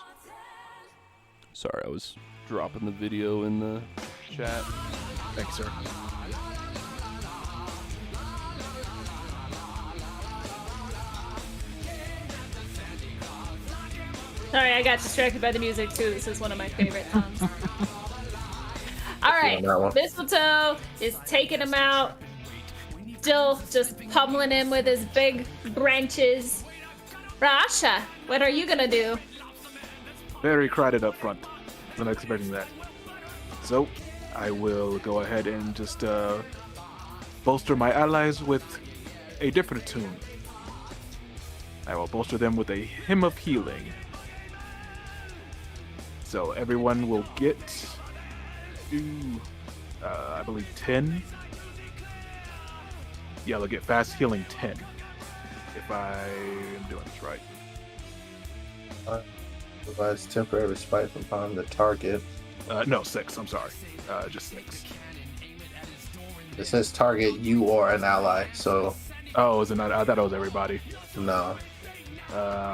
Sorry, I was dropping the video in the chat. Thanks, sir. Sorry, I got distracted by the music too. This is one of my favorite songs. All right, that one. Mistletoe is taking him out. Still just pummeling him with his big branches. Rasha, what are you gonna do? Very crowded up front. Wasn't expecting that. So, I will go ahead and just bolster my allies with a different tune. I will bolster them with a Hymn of Healing. So everyone will get, I believe, 10 Yeah, they'll get fast healing 10. If I am doing this right. Provides temporary respite from harm the target. No, 6. I'm sorry. Just 6. It says target you or an ally, so Oh, is it not? I thought it was everybody. no.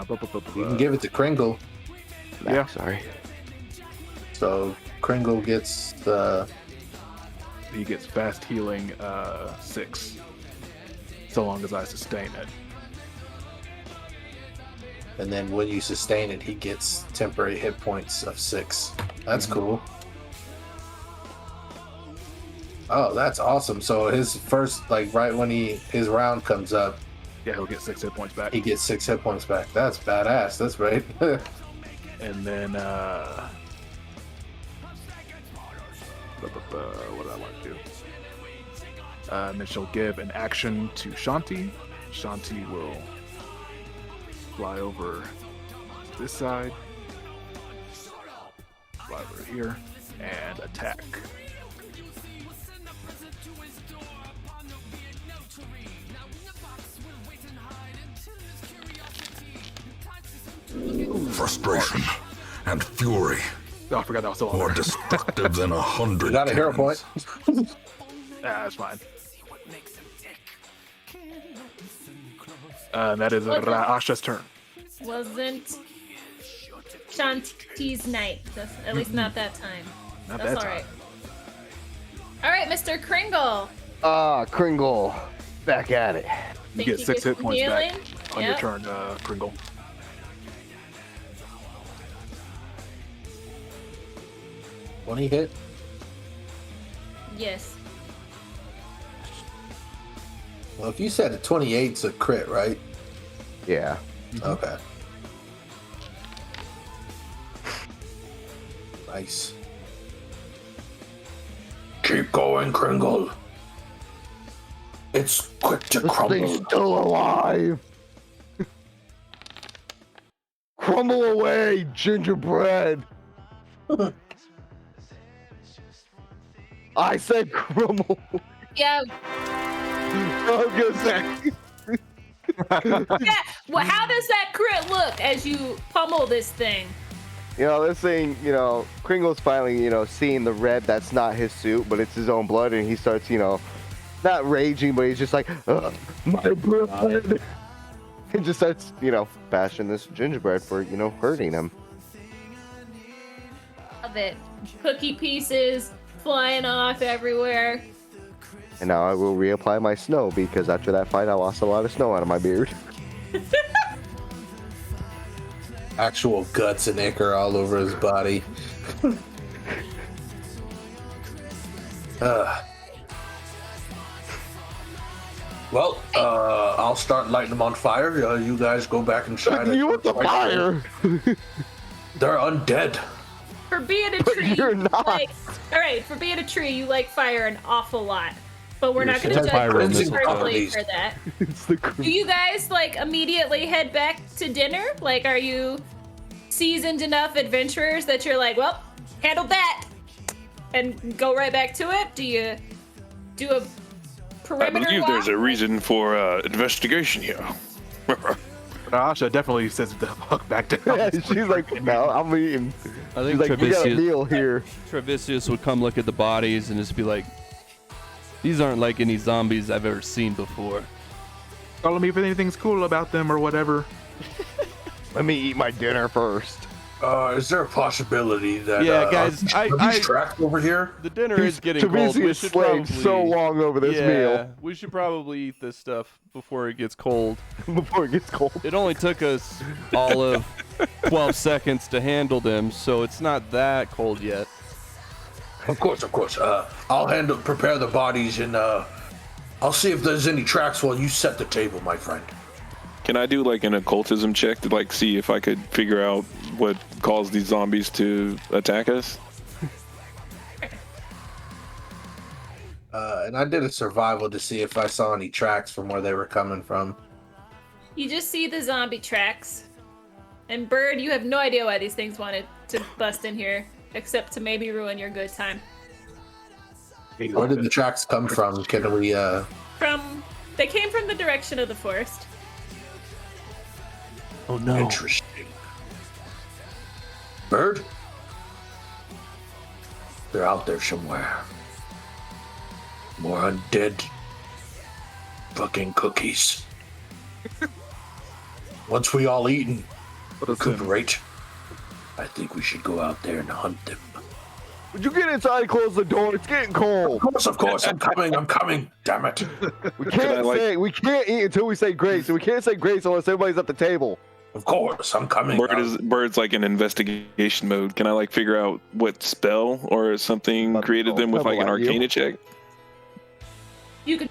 Bu- bu- bu- bu- You can give it to Kringle. Yeah. Sorry. So Kringle gets the. He gets fast healing 6. So long as I sustain it. And then when you sustain it, he gets temporary hit points of 6. That's cool. Oh, that's awesome. So his first, like right when his round comes up, Yeah, he'll get 6 hit points back. he gets 6 hit points back. That's badass. That's right. And then what do I want to do? And then she'll give an action to Shanti. Shanti will fly over this side, fly over here, and attack. Frustration and fury, Oh, I forgot that was still on more there. destructive than 100 You got a hero cannons. point. That's fine. That is What the- Asha's turn. Wasn't Shanti's night. At least not that time. Not That's that all right. time. All right, Mr. Kringle. Kringle, back at it. You Think get 6 hit some points back healing? on your Yep. turn, Kringle. When he hit, Yes. well, if you said a 28's a crit, right? Yeah. Okay. Nice. Keep going, Kringle. It's quick to This crumble. thing's still alive. Crumble away, gingerbread. I said crumble. Yeah. I was gonna say. Yeah. Well, how does that crit look as you pummel this thing? You know, this thing, Kringle's finally, seeing the red that's not his suit, but it's his own blood, and he starts, not raging, but he's just like, "Ugh, my blood. He just starts, bashing this gingerbread for, hurting him. Love it. Cookie pieces flying off everywhere. And now I will reapply my snow, because after that fight, I lost a lot of snow out of my beard. Actual guts and ichor all over his body. Well, I'll start lighting them on fire. You guys go back inside. You with the fire! They're undead. For being a tree, you're you not. all right, for being a tree, you like fire an awful lot. But we're not going to You're judge pyro, you Mr. personally Clowney. for that. It's the Do you guys like immediately head back to dinner? Like, are you seasoned enough adventurers that you're like, well, handled that, and go right back to it? Do you do a I perimeter believe walk? there's a reason for investigation here. Asha definitely says the fuck back down. Yeah, she's like, no, I'm eating. I She's think like, we got a Trevisius, meal here. Trevisius would come look at the bodies and just be like, these aren't like any zombies I've ever seen before. Tell me if anything's cool about them or whatever. Let me eat my dinner first. Is there a possibility that Yeah, guys, are I- these tracks over here? The dinner is getting cold. Trevisi We has should slaved probably so long over this meal we should probably eat this stuff before it gets cold. before it gets cold. It only took us all of 12 seconds to handle them, so it's not that cold yet. Of course. I'll prepare the bodies, and I'll see if there's any tracks while you set the table, my friend. Can I do like an occultism check to like see if I could figure out what caused these zombies to attack us? And I did a survival to see if I saw any tracks from where they were coming from. You just see the zombie tracks. And Bird, you have no idea why these things wanted to bust in here, except to maybe ruin your good time. Where did the tracks come from? Can we From They came from the direction of the forest. Oh no. Interesting. Bird? They're out there somewhere. More undead fucking cookies. Once we all eat and recuperate, I think we should go out there and hunt them. Would you get inside and close the door? It's getting cold. Of course, I'm coming. Damn it. We can't we can't eat until we say grace, and we can't say grace unless everybody's at the table. Of course, I'm coming. Bird's like in investigation mode. Can I like figure out what spell or something created them with like an arcana check? You could.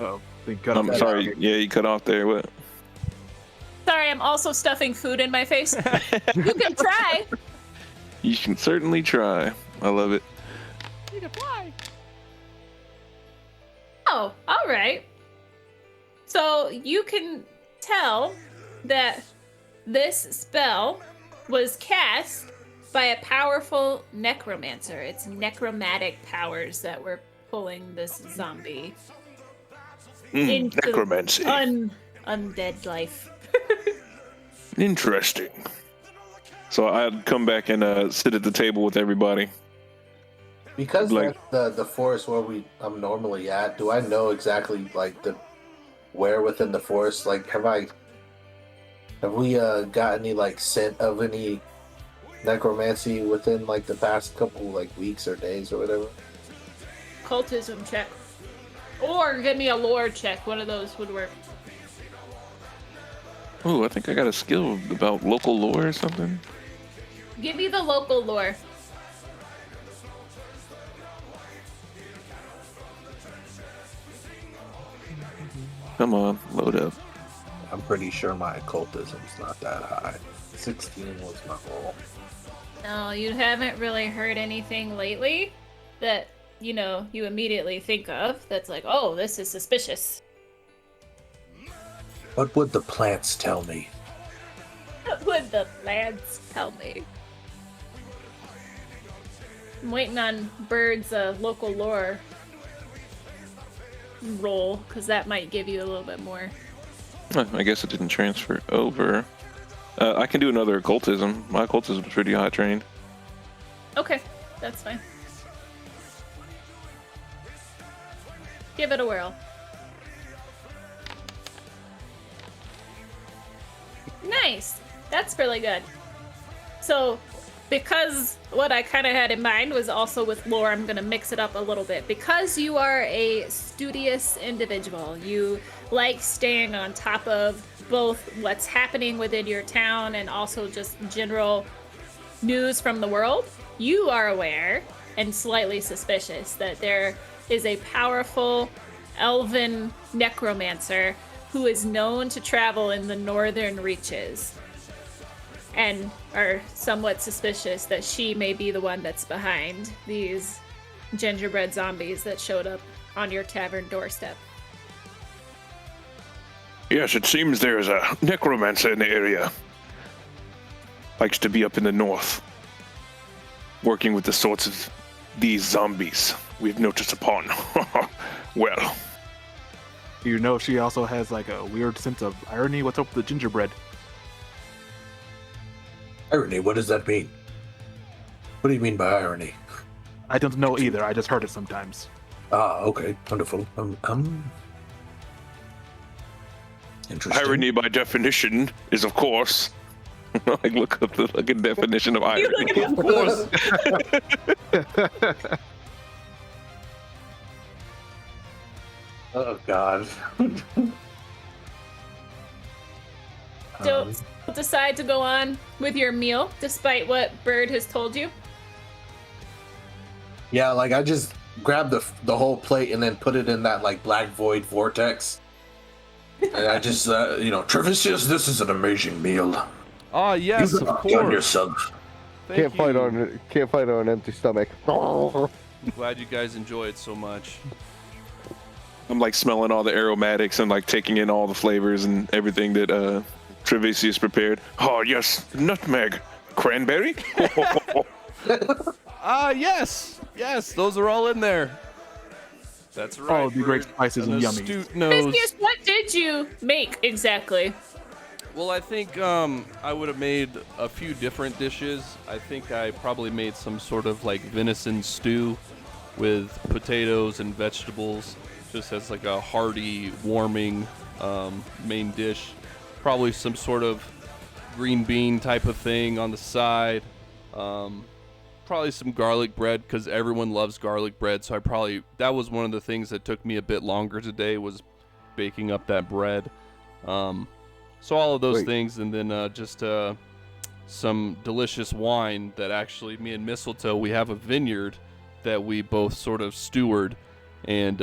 Oh, they cut I'm off. sorry. Yeah, you cut off there. What? Sorry, I'm also stuffing food in my face. You can try. You can certainly try. I love it. Need to fly. Oh, all right. So you can tell that this spell was cast by a powerful necromancer. It's necromantic powers that were pulling this zombie into necromancy. Undead life. Interesting. So I'd come back and sit at the table with everybody. Because Like- that's the forest where I'm normally at, do I know exactly like where within the forest? Like, have we got any like scent of any necromancy within like the past couple like weeks or days or whatever? Cultism check. Or give me a lore check. One of those would work. Oh, I think I got a skill about local lore or something. Give me the local lore. Come on, load up. I'm pretty sure my occultism's not that high. 16 was my roll. No, you haven't really heard anything lately that, you immediately think of that's like, oh, this is suspicious. What would the plants tell me? What would the lads tell me? I'm waiting on Bird's local lore roll, because that might give you a little bit more. I guess it didn't transfer over. I can do another occultism. My occultism is pretty high trained. Okay, that's fine. Give it a whirl. Nice! That's really good. So, because what I kind of had in mind was also with lore, I'm going to mix it up a little bit. Because you are a studious individual, you like staying on top of both what's happening within your town and also just general news from the world, you are aware and slightly suspicious that there is a powerful elven necromancer who is known to travel in the northern reaches, and are somewhat suspicious that she may be the one that's behind these gingerbread zombies that showed up on your tavern doorstep. Yes, it seems there is a necromancer in the area. Likes to be up in the north, working with the sorts of these zombies we've noticed upon. Well, She also has like a weird sense of irony. What's up with the gingerbread? Irony, what does that mean? What do you mean by irony? I don't know either. I just heard it sometimes. Ah, okay, wonderful. Interesting. irony by definition is, of course, Like, look up the fucking definition of irony. Of course. Oh God. Don't decide to go on with your meal, despite what Bird has told you. Yeah, like I just grabbed the whole plate and then put it in that like black void vortex. And I just, Trevisius, this is an amazing meal. Ah, yes, You've of done course. yourself. Thank Can't fight you. on an empty stomach. I'm glad you guys enjoy it so much. I'm like smelling all the aromatics and like taking in all the flavors and everything that Trevisius prepared. oh yes, nutmeg, cranberry. Ah, yes, those are all in there. That's right. All the great Bird. spices and An yummy. astute nose. Biscuits, what did you make exactly? Well, I think I would have made a few different dishes. I think I probably made some sort of like venison stew with potatoes and vegetables, just as like a hearty, warming main dish. Probably some sort of green bean type of thing on the side. Probably some garlic bread because everyone loves garlic bread. So that was one of the things that took me a bit longer today was baking up that bread. So all of those things, and then just some delicious wine that actually me and Mistletoe, we have a vineyard that we both sort of steward, and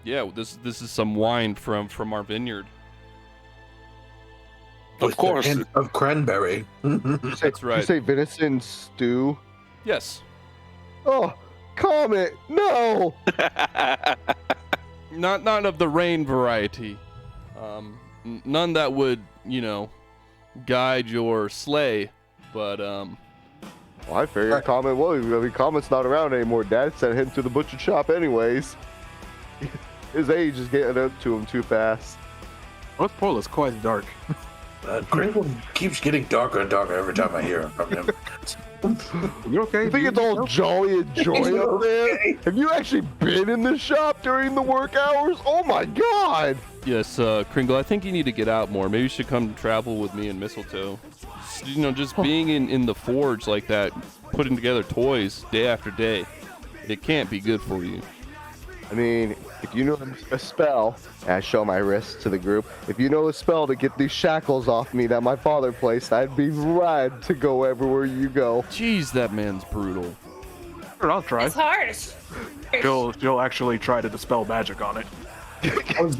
yeah, this is some wine from our vineyard. With Of course. the hint of cranberry. That's right. You say venison stew? Yes. Oh, Comet, no! Not of the rain variety. None that would, guide your sleigh, but Well, I figured Comet was. I mean, Comet's not around anymore. Dad sent him to the butcher shop anyways. His age is getting up to him too fast. North Pole is quite dark. Kringle keeps getting darker and darker every time I hear from him. You okay? You think it's all jolly and joy up there? Have you actually been in the shop during the work hours? Oh my god! yes, Kringle, I think you need to get out more. Maybe you should come travel with me and Mistletoe. Just being in the forge like that, putting together toys day after day, it can't be good for you. I mean, if you know a spell, and I show my wrist to the group, if you know a spell to get these shackles off me that my father placed, I'd be glad to go everywhere you go. Jeez, that man's brutal. Sure, I'll try. It's harsh. She'll actually try to dispel magic on it.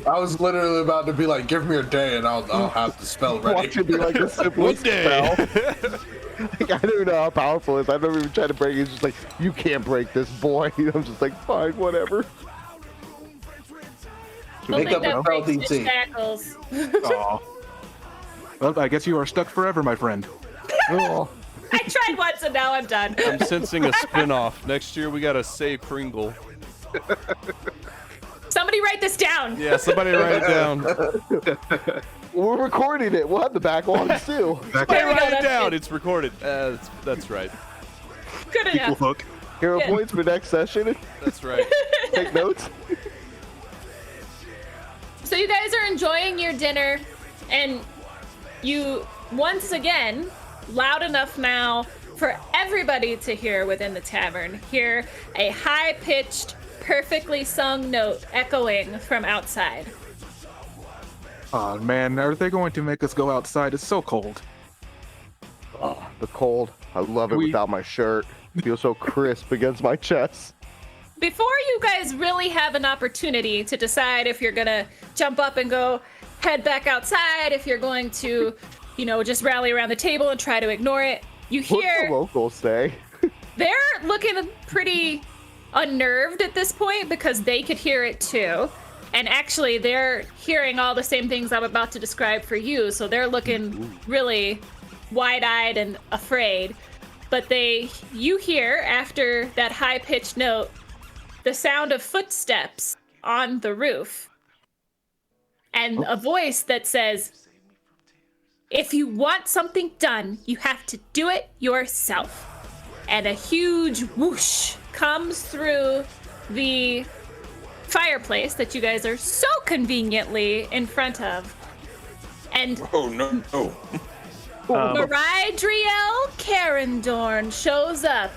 I was literally about to be like, give me a day and I'll have the spell ready. Watch it be like the simplest spell. Like, I don't know how powerful it is. I've never even tried to break it. It's just like, you can't break this, boy. I'm just like, fine, whatever. Make up a that spell, breaks his DT. shackles. Aw. Well, I guess you are stuck forever, my friend. Oh. I tried once and now I'm done. I'm sensing a spin-off. Next year we gotta save Kringle. Somebody write this down. Yeah, somebody write it down. We're recording it. We'll have the backlogs too. Somebody we go, write it that's down. good. It's recorded. That's right. Good Equal enough. hook. Hero Yeah. points for next session. That's right. Take notes. So you guys are enjoying your dinner, and you once again, loud enough now for everybody to hear within the tavern, hear a high-pitched, perfectly sung note echoing from outside. Oh man, are they going to make us go outside? It's so cold. Oh, the cold. I love it We- without my shirt. It feels so crisp against my chest. Before you guys really have an opportunity to decide if you're gonna jump up and go head back outside, if you're going to, just rally around the table and try to ignore it, you What do the hear locals say? they're looking pretty unnerved at this point because they could hear it too. And actually, they're hearing all the same things I'm about to describe for you, so they're looking really wide-eyed and afraid. But you hear, after that high-pitched note, the sound of footsteps on the roof. And a voice that says, "If you want something done, you have to do it yourself." And a huge whoosh comes through the fireplace that you guys are so conveniently in front of. And Oh no! Oh. Maridriel Carendorn shows up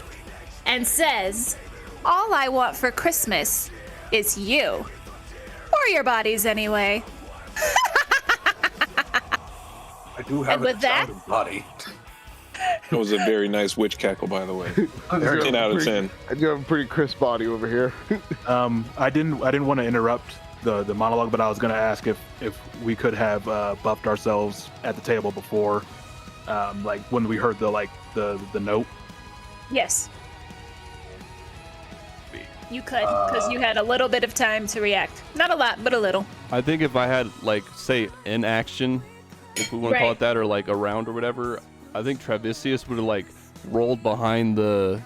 and says, "All I want for Christmas is you. Or your bodies, anyway." I do have And with an that- excited body. That was a very nice witch cackle, by the way. 10 out of 10. I do have a pretty crisp body over here. I didn't want to interrupt the monologue, but I was going to ask if we could have buffed ourselves at the table before, like when we heard the note. Yes. You could, because you had a little bit of time to react. Not a lot, but a little. I think if I had, say, an action, if we want to call Right. it that, or a round or whatever, I think Travisius would have rolled behind the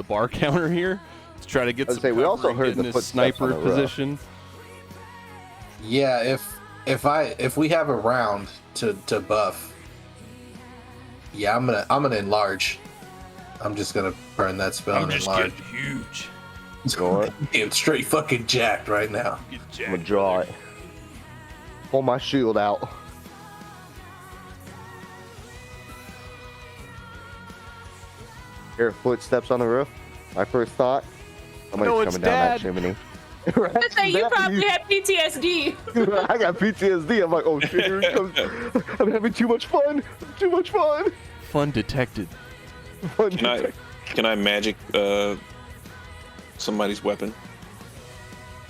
bar counter here Let's try to get I was some saying, we also cover and heard get in the his footsteps on sniper the roof. position. Yeah, if we have a round to buff, yeah, I'm gonna enlarge. I'm just gonna burn that spell I'm and just enlarge. getting huge. I'm straight fucking jacked right now. Get I'm jacked, gonna draw brother. it. Pull my shield out. Hear footsteps on the roof. My first thought, somebody's No, it's coming down Dad. that chimney. Right? I say you That- probably have PTSD. I got PTSD. I'm like, oh shit, here it comes. I'm having too much fun. Too much fun. Fun detected. Fun Can I magic somebody's weapon?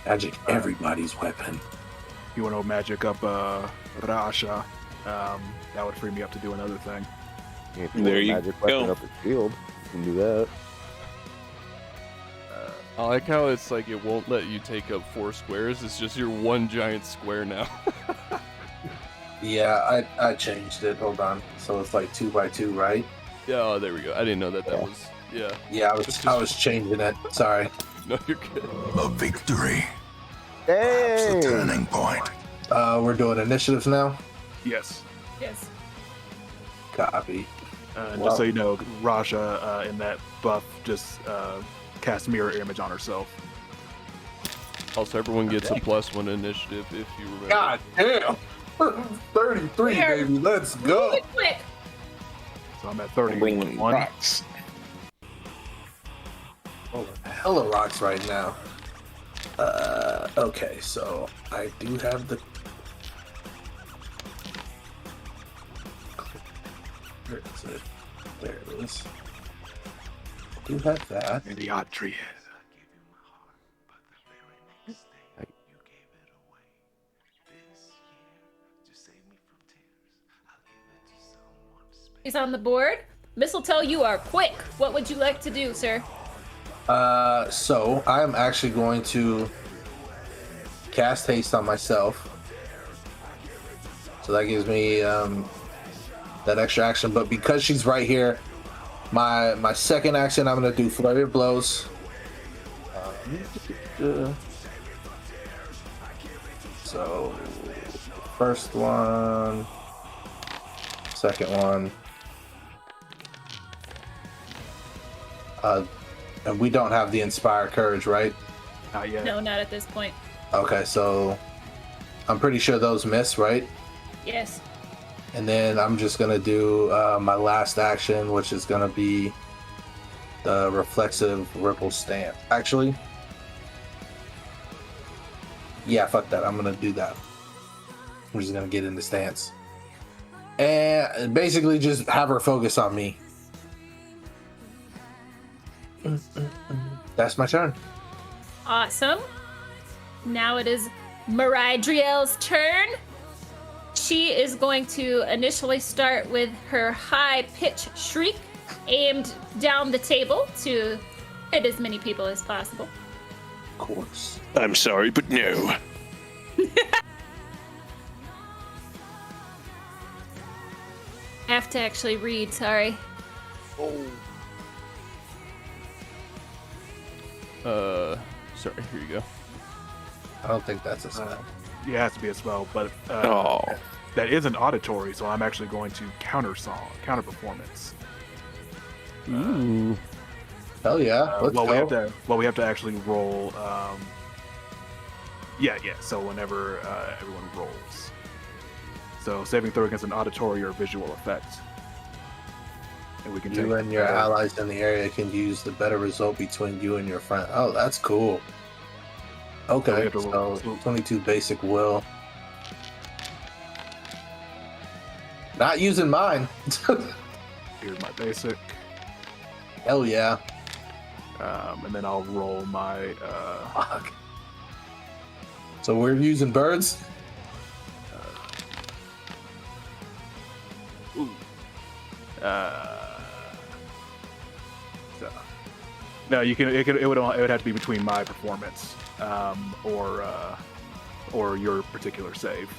Magic everybody's weapon. You want to magic up Rasha? That would free me up to do another thing. If you There want a you magic weapon go. up his shield, you can do that. I like how it's like it won't let you take up 4 squares. It's just your one giant square now. Yeah, I changed it. Hold on. So it's like 2 by 2, right? Yeah, oh, there we go. I didn't know that was. Yeah. Yeah, I was changing it. Sorry. No, you're good. A victory. That's the Dang! turning point. We're doing initiatives now. Yes. Yes. Copy. And Wow. just so you know, Rasha in that buff just cast mirror image on herself. Also, everyone gets a +1 initiative if you remember. God damn. 33, Here. baby. Let's go. Quick, quick. So I'm at Bringing 31. rocks. Oh, hella rocks right now. Okay, so I do have the. Where is it? There it is. I do have that. And the odd tree. He's on the board. Mistletoe, you are quick. What would you like to do, sir? So I'm actually going to cast haste on myself. So that gives me that extra action. But because she's right here, my second action, I'm gonna do flurry of blows. So first one, second one. And we don't have the Inspire Courage, right? Not yet. No, not at this point. Okay, so I'm pretty sure those miss, right? Yes. And then I'm just gonna do my last action, which is gonna be the reflexive ripple stance. Actually, yeah, fuck that. I'm gonna do that. I'm just gonna get into stance and basically just have her focus on me. That's my turn. Awesome. Now it is Maridriel's turn. She is going to initially start with her high-pitched shriek aimed down the table to hit as many people as possible. Of course. I'm sorry, but no. I have to actually read, sorry. Sorry, here you go. I don't think that's a spell. Yeah, it has to be a spell, but Oh. that isn't auditory, so I'm actually going to counter song, counter performance. Ooh. Hell yeah. Let's well, go. we have to actually roll. Yeah. So whenever everyone rolls, so saving throw against an auditory or visual effect, and we can You take and your allies in the area can use the better result between you and your friend. Oh, that's cool. So we Okay, have to roll- so 22 basic will. Not using mine. Here's my basic, Hell yeah. and then I'll roll my. Fuck. So we're using birds? So, no, you can. It would have to be between my performance, or your particular save.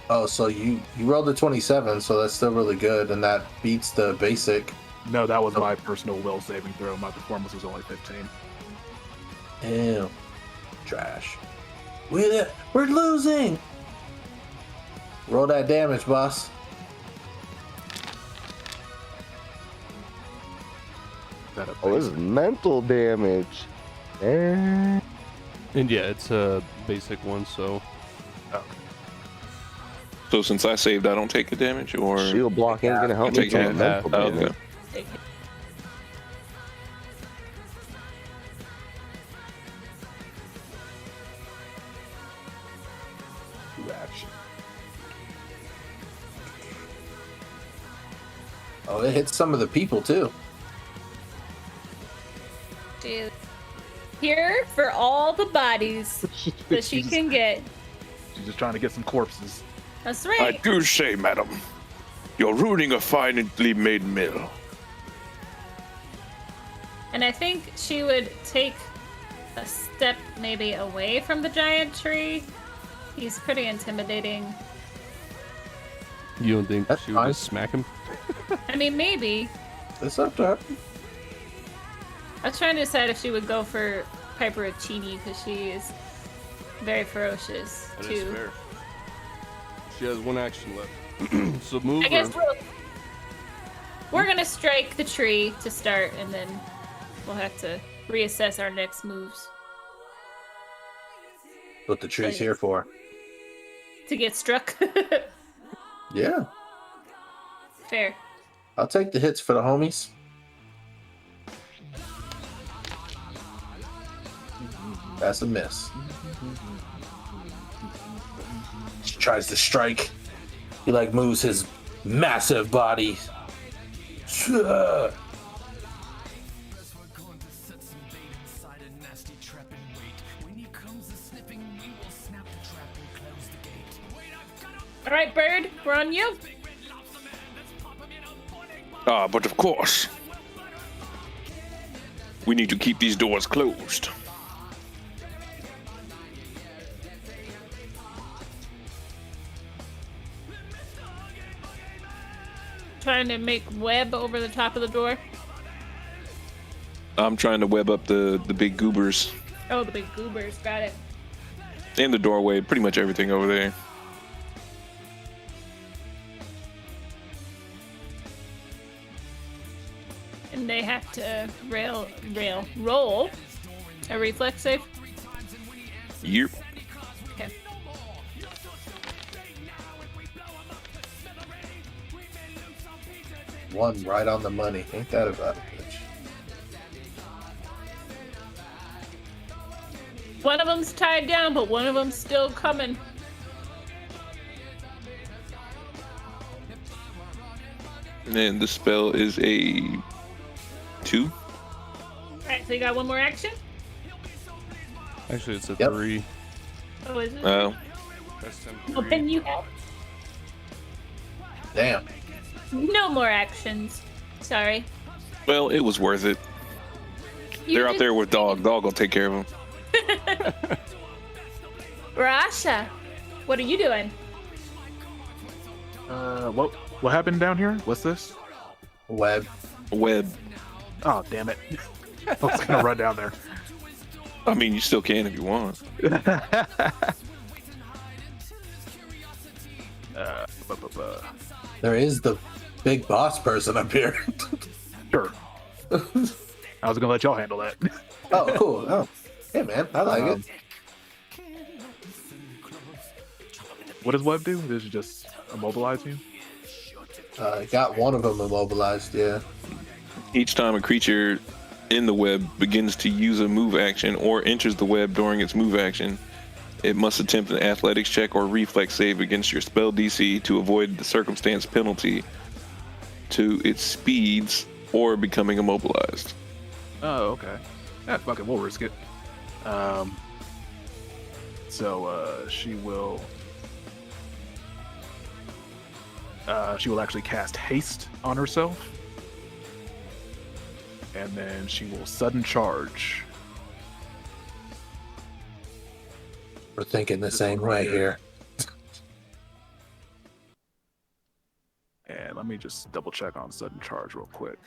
Oh, so you rolled a 27, so that's still really good, and that beats the basic. No, that was my personal will saving throw. My performance was only 15. Ew. Trash. We're losing. Roll that damage, boss. Oh, this is mental damage. And yeah, it's a basic one, so So since I saved, I don't take the damage, or Shield blocking is gonna help I'll me take take half. mental Oh, damage. okay. Take it. Action. Oh, it hits some of the people too. She's here for all the bodies that she can get. She's just trying to get some corpses. That's I right. do say, madam, you're ruining a finely made meal. And I think she would take a step maybe away from the giant tree. He's pretty intimidating. you don't think That's she would fine. just smack him? I mean, maybe. It's up to her. I was trying to decide if she would go for Piper Uchini because she is very ferocious That is too. fair. She has one action left. So move I guess her. we're gonna strike the tree to start, and then we'll have to reassess our next moves What the tree's here for. to get struck. Yeah. Fair. I'll take the hits for the homies. That's a miss. She tries to strike. He like moves his massive body. All right, Bird, we're on you. Ah, but of course. We need to keep these doors closed. Trying to make web over the top of the door. I'm trying to web up the big goobers Oh, the big goobers. Got it. and the doorway, pretty much everything over there. And they have to roll a reflex save. Yep. Okay. One right on the money. Ain't that about it, bitch? One of them's tied down, but one of them's still coming. And the spell is a 2. Alright, so you got one more action? Actually, it's a Yep. 3. Oh, is it? Oh, That's 10 Well, then you have Damn. no more actions. Sorry. well, it was worth it. You They're out just- there with Dog. Dog will take care of them. Rasha, what are you doing? What happened down here? What's this? Web. Web. Oh, damn it. I was gonna run down there. I mean, you still can if you want. There is the big boss person up here. Sure. I was gonna let y'all handle that. Oh, cool. Oh, hey, man. I like it. What does Web do? Does it just immobilize you? Got one of them immobilized, yeah. Each time a creature in the web begins to use a move action or enters the web during its move action, it must attempt an athletics check or reflex save against your spell DC to avoid the circumstance penalty to its speeds or becoming immobilized. Oh, okay. Yeah, fuck it, we'll risk it. So she will actually cast haste on herself. And then she will sudden charge. We're thinking the same way here. And let me just double check on sudden charge real quick.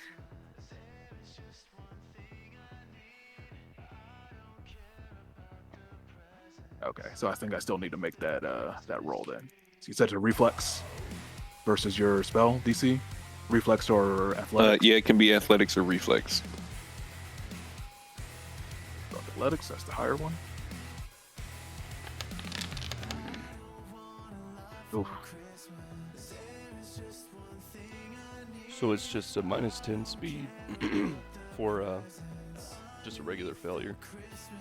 Okay, so I think I still need to make that that roll then. So you said to reflex versus your spell DC, reflex or athletics. Yeah, it can be athletics or reflex. Athletics, that's the higher one. Oof. So it's just a -10 speed for just a regular failure.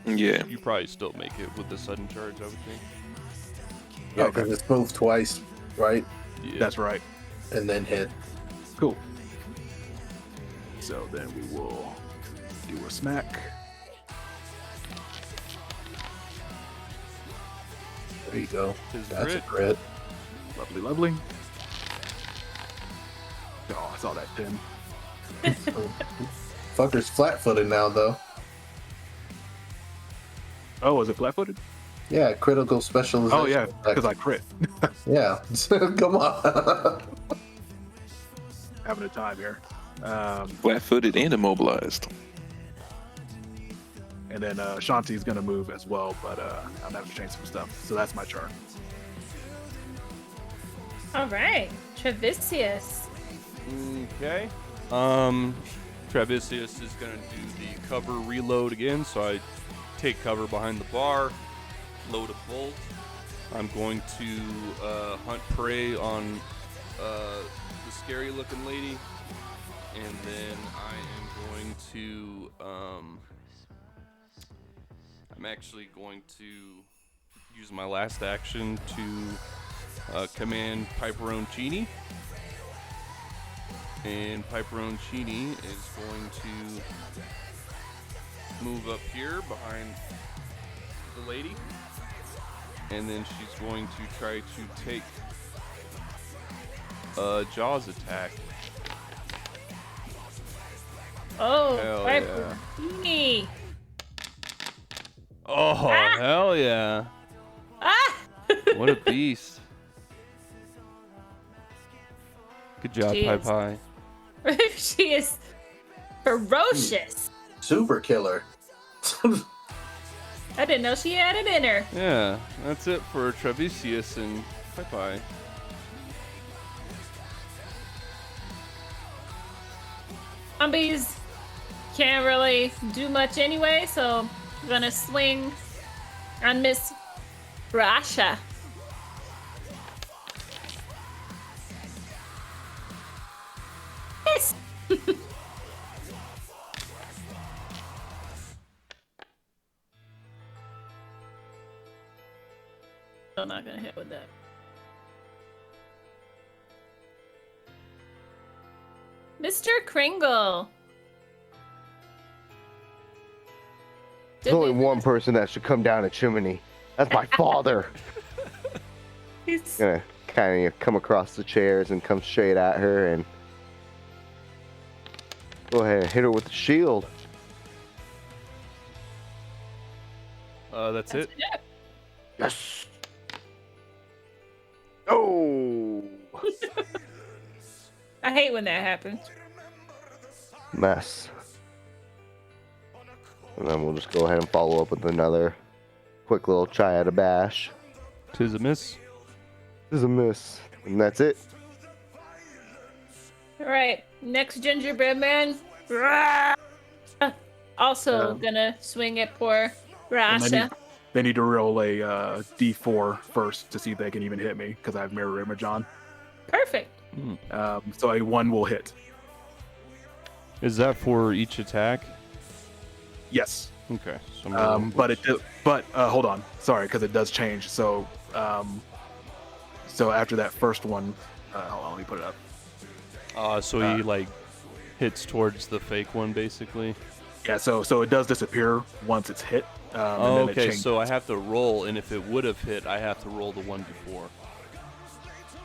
Yeah. You probably still make it with the sudden charge, I would think. Yeah, because it's moved twice, right? Yeah. That's right. And then hit. Cool. So then we will do a smack. There you go. His That's crit. a crit. Lovely, lovely. Oh, I saw that 10. Fucker's flat-footed now, though. Oh, is it flat-footed? Yeah, critical specialization. Oh yeah, because I crit. Yeah, come on. Having a time here. Flat-footed and immobilized. And then Shanti's gonna move as well, but I'm gonna have to change some stuff. So that's my turn. All right, Trevisius. Okay. Trevisius is gonna do the cover reload again, so I take cover behind the bar, load a bolt. I'm going to hunt prey on the scary looking lady, and then I am going to I'm actually going to use my last action to command Piperoncini. And Piperoncini is going to move up here behind the lady. And then she's going to try to take a Jaws attack. Oh, Hell Piperoncini. Oh, hell yeah. Ah! What a beast. Good job, She Pie is- Pie. She is ferocious. Super killer. I didn't know she had it in her. Yeah, that's it for Trevisius and Pie Pie. Zombies can't really do much anyway, so I'm gonna swing on Miss Rasha. Yes! Still not gonna hit with that. Mr. Kringle. There's only one person that should come down a chimney. That's my father. He's Gonna kind of come across the chairs and come straight at her and go ahead and hit her with the shield. That's it. Yes. Oh, I hate when that happens. mess. And then we'll just go ahead and follow up with another quick little try at a bash. 'Tis a miss. This is a miss, and that's it. All right, next gingerbread man. Rah! Also gonna swing at poor And Rasha. they need to roll a D4 first to see if they can even hit me because I have mirror image on. Perfect. So a 1 will hit. Is that for each attack? Yes. Okay. So I'm But hold on, sorry, because it does change. So so after that first one, hold on, let me put it up. so he like hits towards the fake one, basically. Yeah, so it does disappear once it's hit. And then it Okay, changes. so I have to roll, and if it would have hit, I have to roll the one before.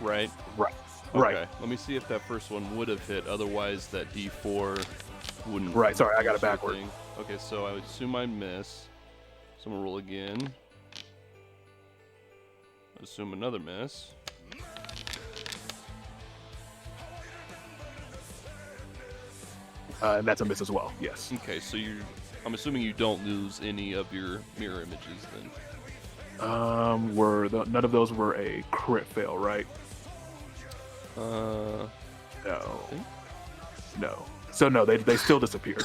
Right? Right. Okay. Right. Let me see if that first one would have hit. Otherwise, that D4 wouldn't. Right, sorry, I got it sort of backward. thing. Okay, so I would assume I miss. So I'm gonna roll again. Assume another miss. And that's a miss as well. Yes. Okay, so I'm assuming you don't lose any of your mirror images then. None of those were a crit fail, right? Uh, No. So no, they still disappear.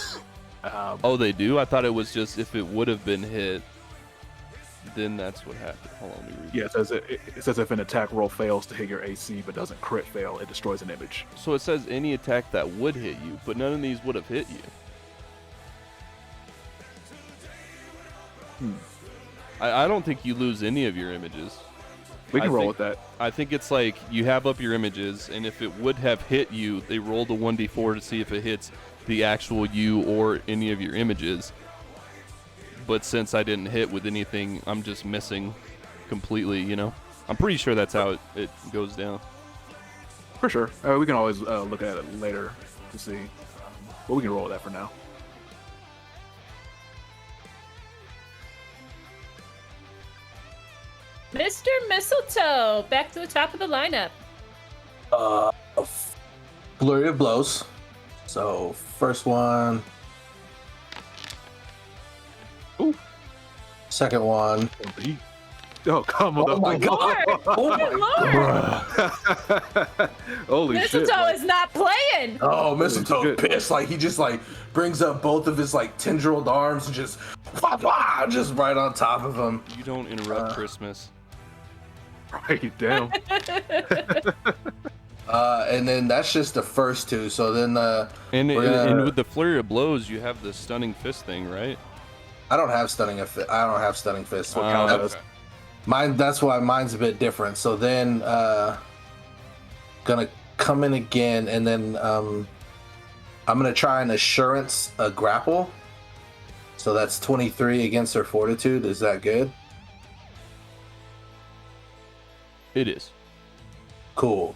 oh, they do? I thought it was just if it would have been hit, then that's what happened. Hold on, let me read. Yeah, it says if an attack roll fails to hit your AC but doesn't crit fail, it destroys an image. So it says any attack that would hit you, but none of these would have hit you. I don't think you lose any of your images. We can I roll think- with that. I think it's like you have up your images, and if it would have hit you, they rolled a 1d4 to see if it hits the actual you or any of your images. But since I didn't hit with anything, I'm just missing completely, you know? I'm pretty sure that's how it goes down. For sure. We can always look at it later to see. But we can roll with that for now. Mr. Mistletoe, back to the top of the lineup. Flurry of blows. So first one. Ooh. Second one. Oh, come on. Oh my god! Oh my Lord. Holy shit. Mistletoe is not playing. Oh, Mistletoe shit. pissed. Like he just like brings up both of his like tendrilled arms and just just right on top of him. You don't interrupt Christmas. Right, damn. And then that's just the first two. So then And we're gonna- and with the flurry of blows, you have the stunning fist thing, right? I don't have stunning fist. Okay. Mine. That's why mine's a bit different. So then gonna come in again, and then I'm gonna try an assurance grapple. So that's 23 against her fortitude. Is that good? It is. Cool.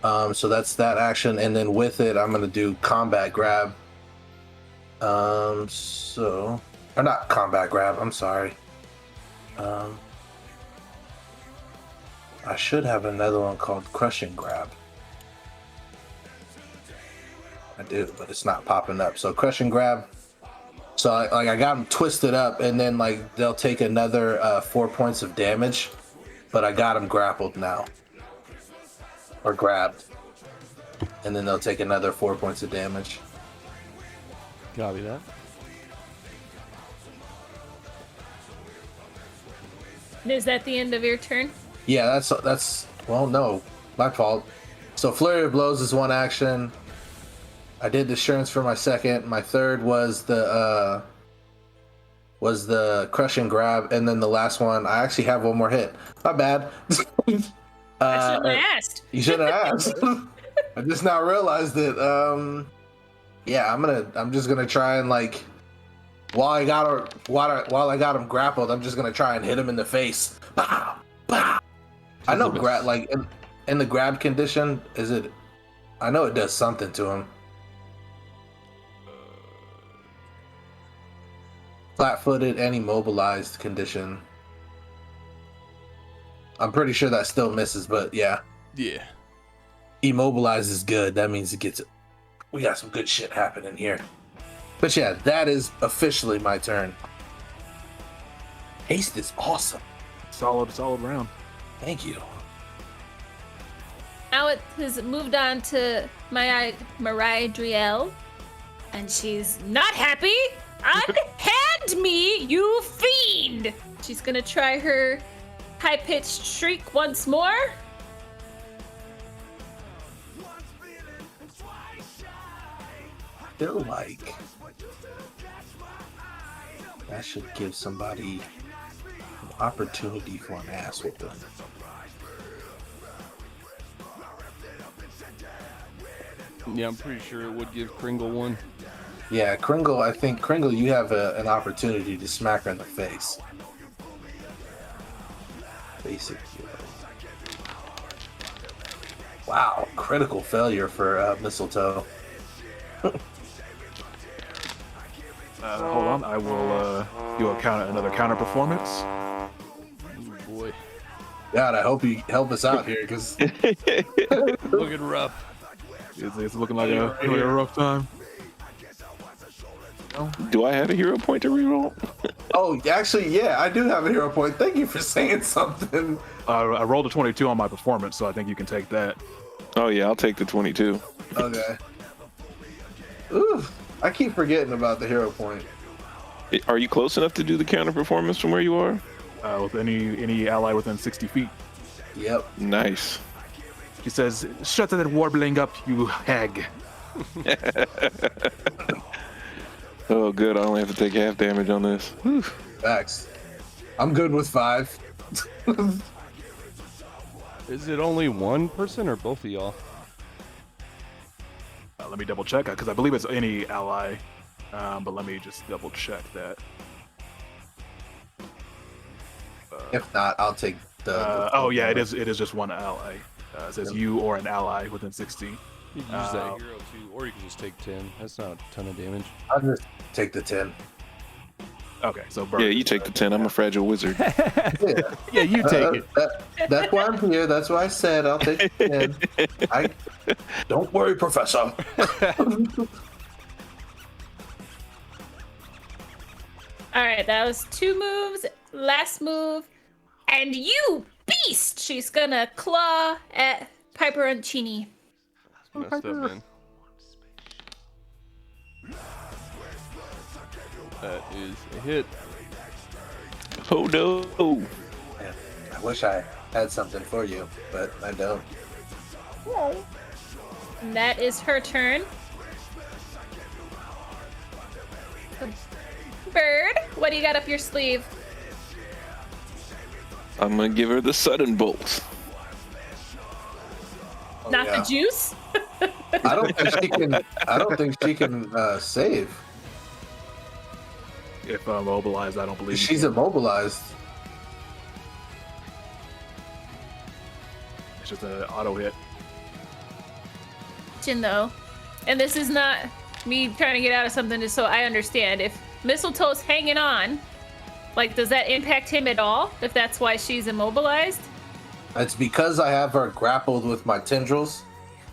So that's that action, and then with it, I'm gonna do combat grab. Or not combat grab. I'm sorry. I should have another one called crushing grab. I do, but it's not popping up. So crushing grab. So I got them twisted up, and then like they'll take another 4 points of damage. But I got them grappled now. Or grabbed. And then they'll take another 4 points of damage. Copy that. Is that the end of your turn? Yeah, that's well, no, my fault. So flurry of blows is one action. I did the assurance for my second. My third was the crush and grab, and then the last one I actually have one more hit. My bad. I shouldn't have asked. You should have asked. I just now realized that. Yeah, I'm just gonna try and like, while I got him grappled, I'm just gonna try and hit him in the face. Pow, pow. I know like in the grab condition, I know it does something to him. Flat-footed and immobilized condition. I'm pretty sure that still misses, but yeah. Yeah. Immobilized is good. That means we got some good shit happening here. But yeah, that is officially my turn. Haste is awesome. Solid round. Thank you. Now it has moved on to Maridriel, and she's not happy. Unhand me, you fiend! She's gonna try her high-pitched shriek once more. Feel like that should give somebody an opportunity for an ass with them. Yeah, I'm pretty sure it would give Kringle one. Yeah, Kringle, I think, Kringle, you have an opportunity to smack her in the face. Basic hero. Wow, critical failure for Mistletoe. Hold on, I will do another counter performance. Oh boy. God, I hope you help us out here, because Looking rough. It's looking like a rough time. Do I have a hero point to reroll? Oh, actually, yeah, I do have a hero point. Thank you for saying something. I rolled a 22 on my performance, so I think you can take that. Oh yeah, I'll take the 22. Okay. Ooh, I keep forgetting about the hero point. Are you close enough to do the counter performance from where you are? With any ally within 60 feet. Yep. Nice. He says, "Shut that warbling up, you hag." Oh, good. I only have to take half damage on this. Whew. Facts. I'm good with 5. Is it only one person or both of y'all? Let me double check because I believe it's any ally, but let me just double check that. If not, I'll take the. Oh yeah, it is. It is just one ally. It says you or an ally within 60. You can use that hero too, or you can just take 10. That's not a ton of damage. I'll just take the 10. Okay, so Yeah, you take the 10. I'm a fragile wizard. Yeah, you take it. That's why I'm here. That's why I said I'll take the 10. Don't worry, Professor. All right, that was 2 moves. Last move, and you beast! She's gonna claw at Piper Uncini. Messed up, man. That is a hit. Oh no. Man, I wish I had something for you, but I don't. And that is her turn. Bird, what do you got up your sleeve? I'm gonna give her the sudden bolt. Not yeah. the juice? I don't think she can. I don't think she can save. If I'm mobilized, I don't believe you She's can. immobilized. It's just an auto hit. Though, and this is not me trying to get out of something, just so I understand. If Mistletoe's hanging on, like, does that impact him at all? If that's why she's immobilized? It's because I have her grappled with my tendrils.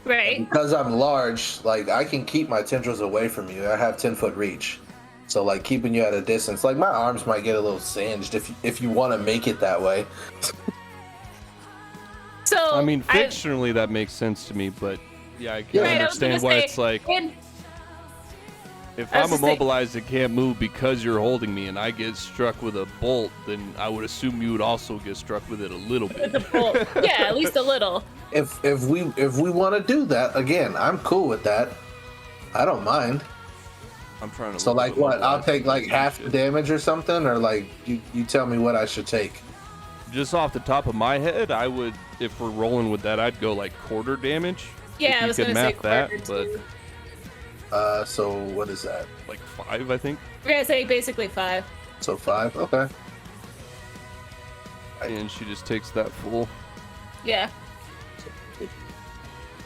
Right. Because I'm large, like I can keep my tendrils away from you. I have 10-foot reach, so like keeping you at a distance. Like my arms might get a little singed if you want to make it that way. So I mean, fictionally that makes sense to me, but yeah, I can Right, I was gonna understand why say, it's like and- if I was I'm just saying- immobilized and can't move because you're holding me, and I get struck with a bolt, then I would assume you would also get struck with it a little bit. the bolt. Yeah, at least a little. If we want to do that again, I'm cool with that. I don't mind. I'm trying to. So look like up what? I'll immobilized take like and half the shit. damage or something, or like you tell me what I should take. Just off the top of my head, I would, if we're rolling with that, I'd go like quarter damage. Yeah, if I was you could gonna say map that, quarter but too. So what is that? like 5, I think. We're gonna say basically 5. So 5. Okay. And she just takes that full. Yeah.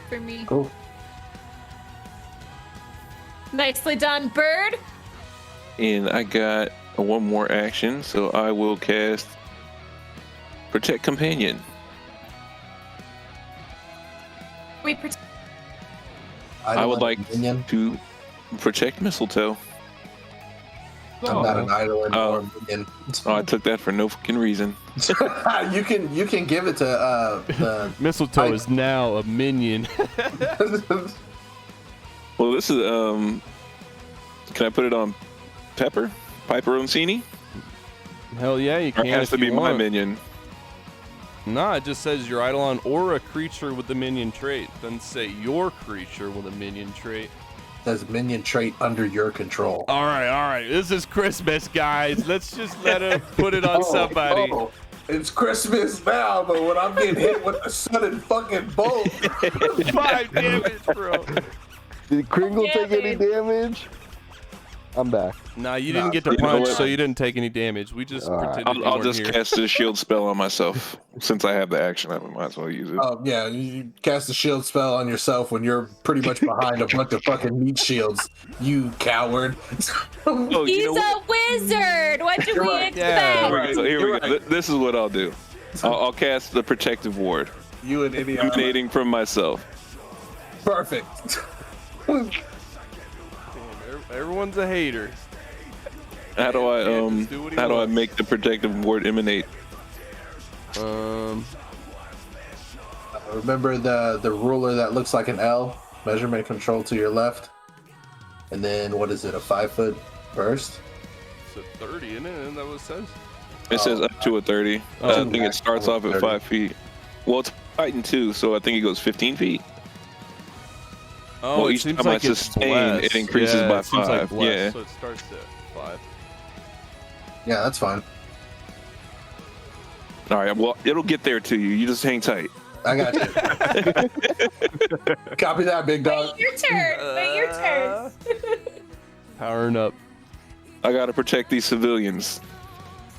For me. Cool. Nicely done, Bird. And I got one more action, so I will cast Protect Companion. We protect. I would like minion. to protect Mistletoe. I'm not an idol anymore. Oh. Minion. Oh, I took that for no fucking reason. you can give it to the Mistletoe is now a minion. Well, this is can I put it on Piper Oncini? Hell yeah, you Or can. it has if to you be my want. minion. Nah, it just says your Eidolon or a creature with a minion trait. Doesn't say your creature with a minion trait. Says minion trait under your control. All right. This is Christmas, guys. Let's just let him put it on somebody. Oh, it's Christmas now, but when I'm getting hit with a sudden fucking bolt. 5 damage, bro. Did Kringle Yeah, take any babe. damage? I'm back. Nah, you didn't get to You know punch, what? so you didn't take any damage. We just All right. pretended you I'll weren't just here. cast a shield spell on myself. Since I have the action, I might as well use it. Yeah, you cast a shield spell on yourself when you're pretty much behind a bunch of fucking meat shields. You coward. Oh, He's you know what? a wizard. What do You're we right. expect? Here we You're go. right. This is what I'll do. I'll cast the protective ward, You an idiot. emanating from myself. Perfect. Damn, Everyone's a hater. How do I Can't just do what he how do I wants. make the protective ward emanate? Remember the ruler that looks like an L? Measurement control to your left. And then what is it? A 5-foot burst? It's a 30, isn't it? Isn't that what it says? It says up to a 30. I think it max starts off at 30. 5 feet. Well, it's Titan 2, so I think it goes 15 feet. Oh, Well, it each seems time I like it's sustain, it blessed. increases Yeah, by it seems like 5, blessed, yeah. So it starts at 5. Yeah, that's fine. All right, well, it'll get there to you. You just hang tight. I got you. Copy that, big dog. Wait your turn. Wait your turn. Powering up. I gotta protect these civilians.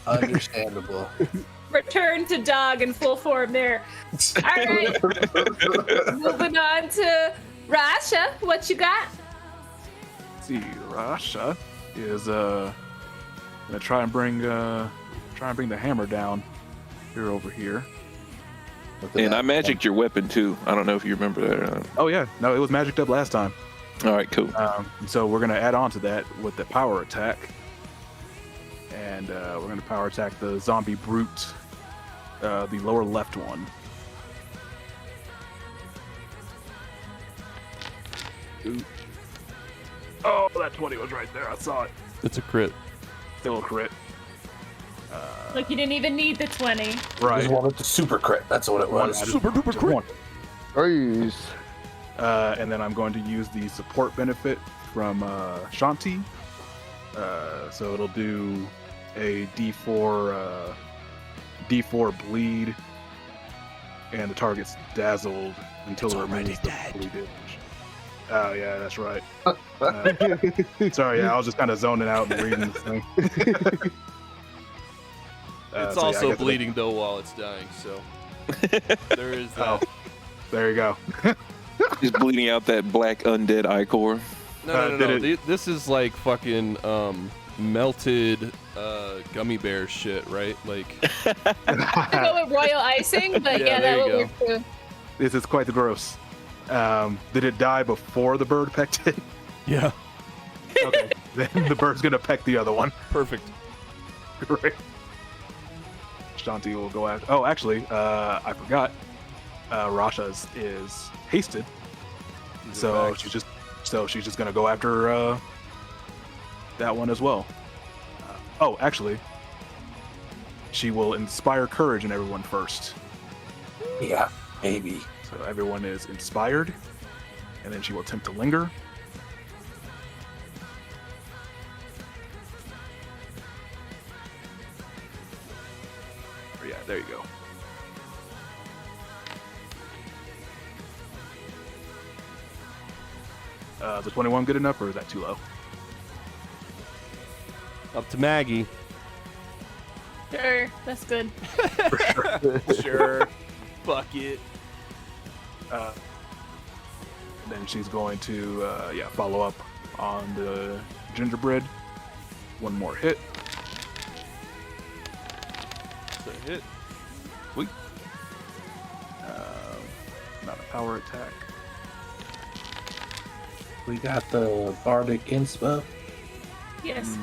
Understandable. Return to dog in full form there. All right. Moving on to Rasha. What you got? Let's see, Rasha is gonna try and bring the hammer down here over here. And I magicked your weapon too. I don't know if you remember that or not. Oh yeah, no, it was magicked up last time. All right, cool. So we're gonna add on to that with the power attack, and we're gonna power attack the zombie brute, the lower left one. Ooh. Oh, that 20 was right there. I saw it. It's a crit. Still a crit. Like you didn't even need the 20. Right. Just wanted the super crit. That's what it was. Super duper crit. Jeez. And then I'm going to use the support benefit from Shanti. So it'll do a D4 bleed, and the target's dazzled until it removes the bleed damage. Oh yeah, that's right. Sorry, yeah, I was just kind of zoning out and reading this thing. It's so, yeah, I also got the- bleeding though while it's dying, so there is Oh, that. there you go. Just bleeding out that black undead ichor. No. did This is like fucking melted gummy bear shit, right? Like, I go with royal icing, but Yeah, yeah, there that you would work too. This is quite the gross. Did it die before the bird pecked it? yeah, Okay, then the bird's gonna peck the other one. perfect. Right. Shanti will go after. Oh, actually, I forgot. Rasha's is hasted, so she's just gonna go after that one as well. Oh, actually, she will inspire courage in everyone first. Yeah, maybe. So everyone is inspired, and then she will attempt to linger. Oh, yeah, there you go. Is the 21 good enough, or is that too low? Up to Maggie. Sure, that's good. Sure. Fuck it. Then she's going to follow up on the gingerbread. One more hit. It's a hit. Not a power attack. We got the bardic inspo. Yes.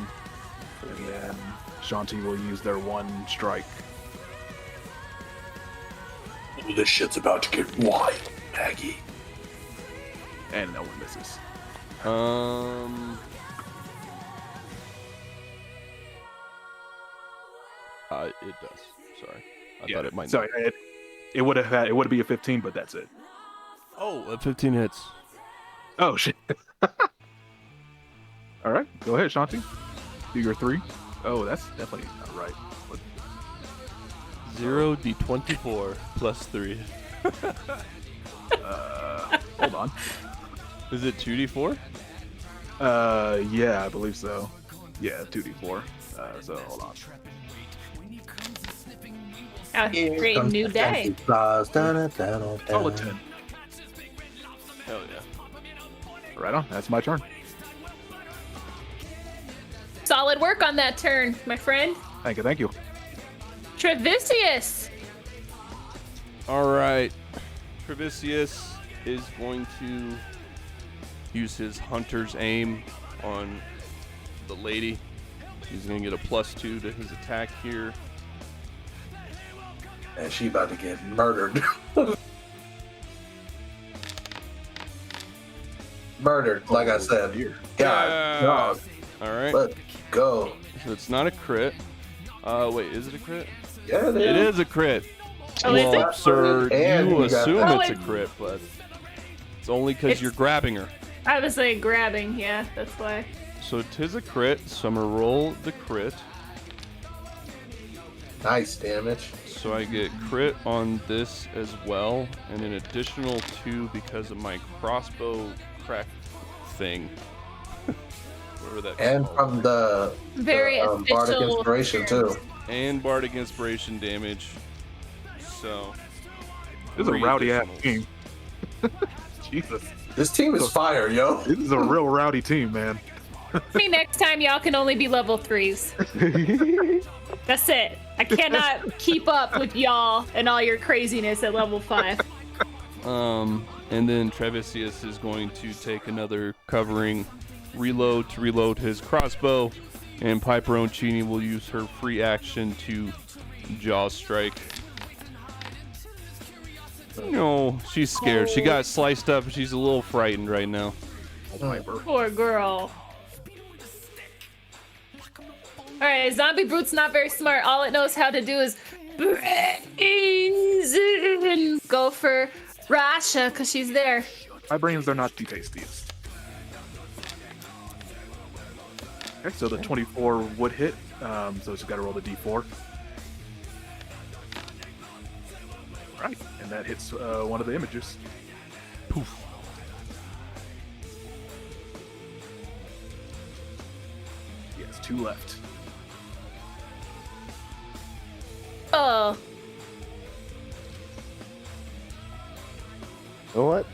And then Shanti will use their one strike. Oh, this shit's about to get wild, Maggie. And no one misses. It does. Sorry. I thought it might. Sorry, it would be a 15, but that's it. Oh, 15 hits. Oh shit. All right, go ahead, Shanti. Do your 3. Oh, that's definitely not right. But 0d24 plus 3. hold on. Is it 2d4? Yeah, I believe so. Yeah, 2d4. So hold on. Oh, great new day. Solid 10. Hell yeah. Right on. That's my turn. Solid work on that turn, my friend. Thank you. Thank you. Trevisius. All right. Trevisius is going to use his hunter's aim on the lady. He's gonna get a +2 to his attack here. And she about to get murdered. Murdered, like I said. God. All right. Let's go. So it's not a crit. Wait, is it a crit? Yeah, It is a crit. Oh, is Well, it? sir, And you you got assume that. it's a crit, but it's only because It's- you're grabbing her. I was like grabbing, yeah, that's why. So 'tis a crit, so I'm gonna roll the crit. Nice damage. So I get crit on this as well, and an additional 2 because of my crossbow crack thing. Whatever that And from the Very Bardic official. Inspiration too. And Bardic Inspiration damage. So This is a 3 rowdy ass additionals. team. Jesus. This team is fire, yo. This is a real rowdy team, man. Maybe next time y'all can only be level 3s. That's it. I cannot keep up with y'all and all your craziness at level 5. And then Trevisius is going to take another covering reload to reload his crossbow, and Piper Oncini will use her free action to jaw strike. No, she's scared. She got sliced up. She's a little frightened right now. Poor girl. Alright, Zombie Brute's not very smart. All it knows how to do is brains and go for Rasha because she's there. My brains are not the tastiest. Okay, so the 24 would hit. So she's got to roll the d4. Right, and that hits one of the images. Poof. Yes, 2 left. Oh, You know what?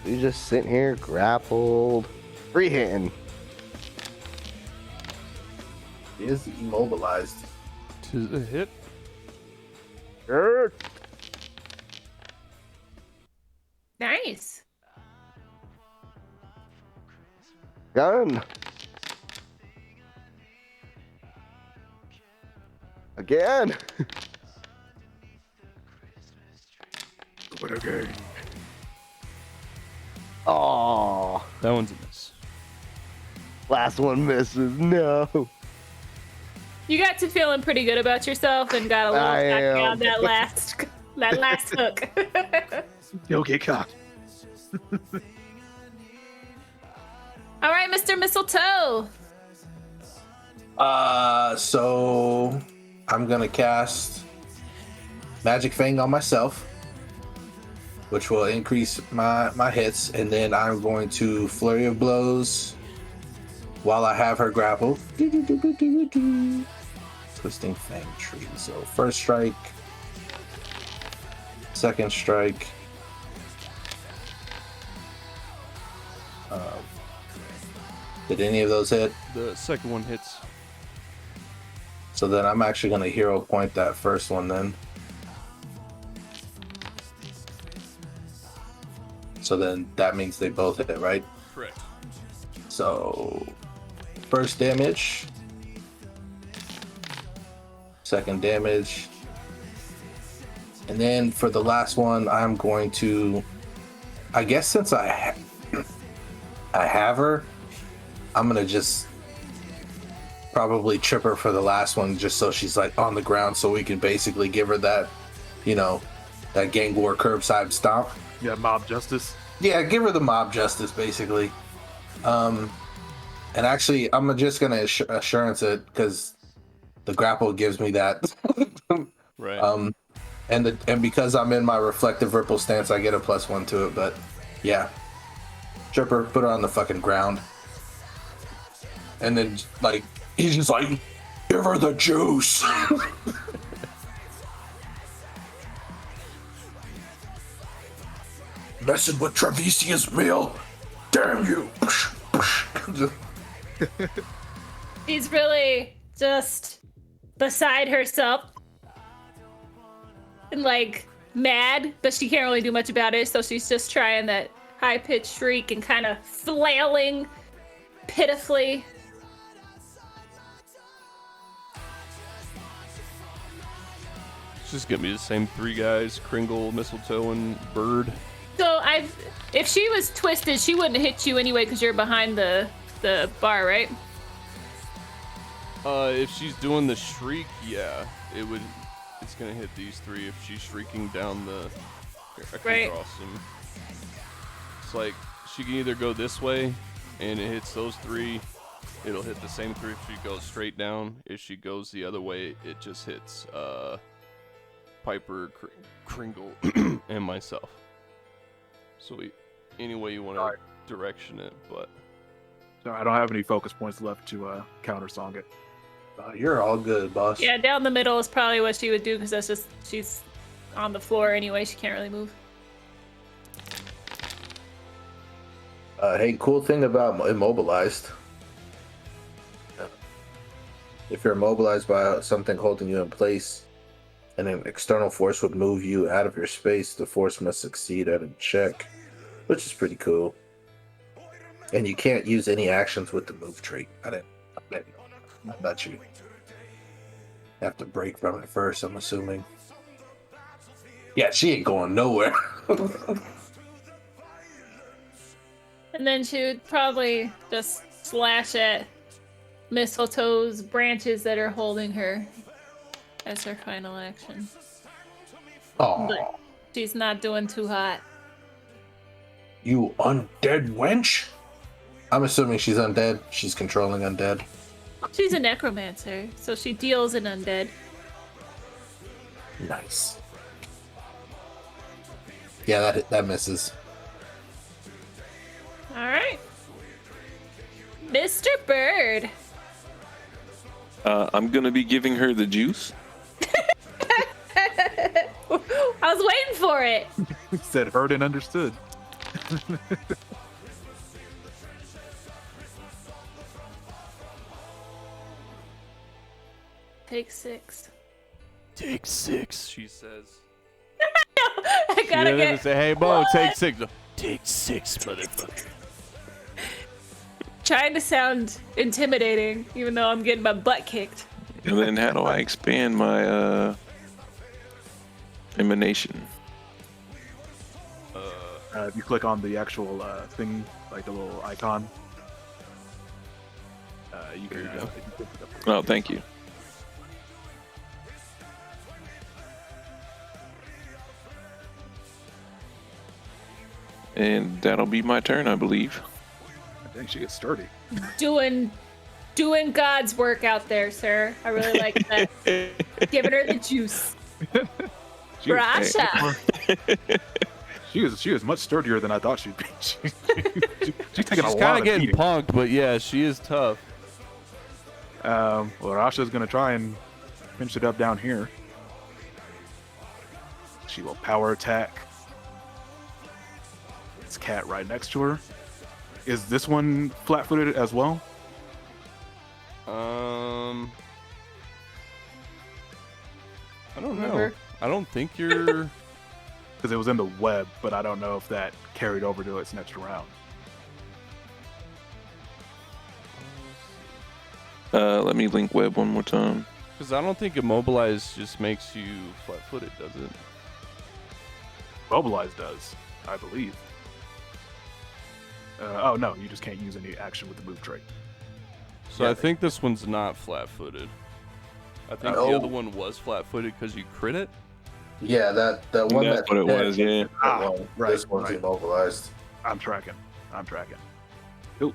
You just sitting here, grappled, free hitting. He is immobilized. To a hit. nice. Gun. Again. But okay. Oh, That one's a miss. last one misses. No. You got to feeling pretty good about yourself and got a little I back am. down that last hook. You'll get caught. All right, Mr. Mistletoe. So I'm gonna cast Magic Fang on myself, which will increase my hits, and then I'm going to Flurry of Blows while I have her grappled. Twisting Fang Tree. So first strike, second strike. Did any of those hit? The second one hits. So then I'm actually going to hero point that first one then. So then that means they both hit, right? Correct. So first damage, second damage, and then for the last one, I'm going to, I guess since I have her, I'm gonna just probably trip her for the last one, just so she's like on the ground, so we can basically give her that, you know, that gang war curbside stomp. Yeah, mob justice. Yeah, give her the mob justice, basically. And actually, I'm just gonna assurance it because the grapple gives me that. Right. And because I'm in my reflective ripple stance, I get a +1 to it. But yeah, trip her, put her on the fucking ground, and then like he's just like, give her the juice. Messing with Travesia's meal? Damn you! She's really just beside herself and like mad, but she can't really do much about it. So she's just trying that high pitched shriek and kind of flailing pitifully. It's just gonna be the same three guys: Kringle, Mistletoe, and Bird. So if she was twisted, she wouldn't hit you anyway because you're behind the bar, right? If she's doing the shriek, yeah, it's gonna hit these three. If she's shrieking down the, here, I can Right. draw some. It's like she can either go this way, and it hits those three. It'll hit the same three if she goes straight down. If she goes the other way, it just hits Piper, Kringle, and myself. So any way you want to direction it, but So I don't have any focus points left to counter song it. You're all good, boss. Yeah, down the middle is probably what she would do because that's just she's on the floor anyway. She can't really move. Hey, cool thing about immobilized. If you're immobilized by something holding you in place, and an external force would move you out of your space, the force must succeed at a check, which is pretty cool. And you can't use any actions with the move trait. I bet you have to break from it first, I'm assuming. Yeah, she ain't going nowhere. And then she would probably just slash at Mistletoe's branches that are holding her as her final action. Oh, But she's not doing too hot. You undead wench! I'm assuming she's undead. She's controlling undead. She's a necromancer, so she deals in undead. Nice. Yeah, that misses. All right. Mr. Bird. I'm gonna be giving her the juice. I was waiting for it. Said heard and understood. Take 6. take 6, she says. I gotta get. Say, hey, Bo, take 6. No, take 6, motherfucker. Trying to sound intimidating, even though I'm getting my butt kicked. And then how do I expand my emanation? If you click on the actual thing, like the little icon, you can. There you go. If you click it up- Oh, thank you. And that'll be my turn, I believe. I think she gets sturdy. Doing God's work out there, sir. I really like that. Giving her the juice. She was, Brasha. she was much sturdier than I thought she'd be. She's taking She's a kind lot of of getting beating. punked, but yeah, she is tough. Well, Rasha's gonna try and finish it up down here. She will power attack. This cat right next to her. Is this one flat-footed as well? I don't know. Remember? I don't think you're. Because it was in the web, but I don't know if that carried over to its next round. Let me link web one more time. Because I don't think immobilize just makes you flat-footed, does it? Mobilize does, I believe. Oh no, you just can't use any action with the move trait. So I think this one's not flat-footed. I think the other one was flat-footed because you crit it. Yeah, that one. That's what it was, yeah. Right, This one's right. immobilized. I'm tracking. Cool.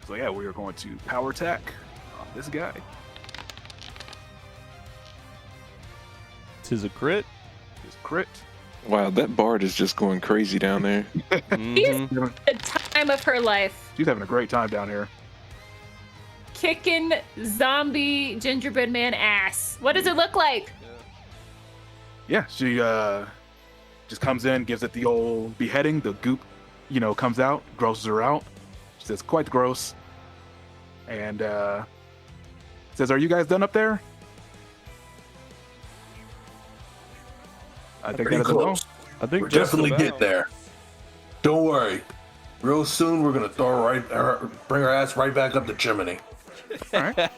So yeah, we are going to power attack on this guy. Tis a crit. His crit. Wow, that bard is just going crazy down there. Mhm. The time of her life. She's having a great time down here. Kicking zombie gingerbread man ass. What does it look like? Yeah, she just comes in, gives it the old beheading. The goop, comes out, grosses her out. She says, "Quite gross," and says, "Are you guys done up there?" I think Pretty that is a no. close. I think We're just definitely about. get there. Don't worry. Real soon, we're gonna bring her ass right back up the chimney. All right.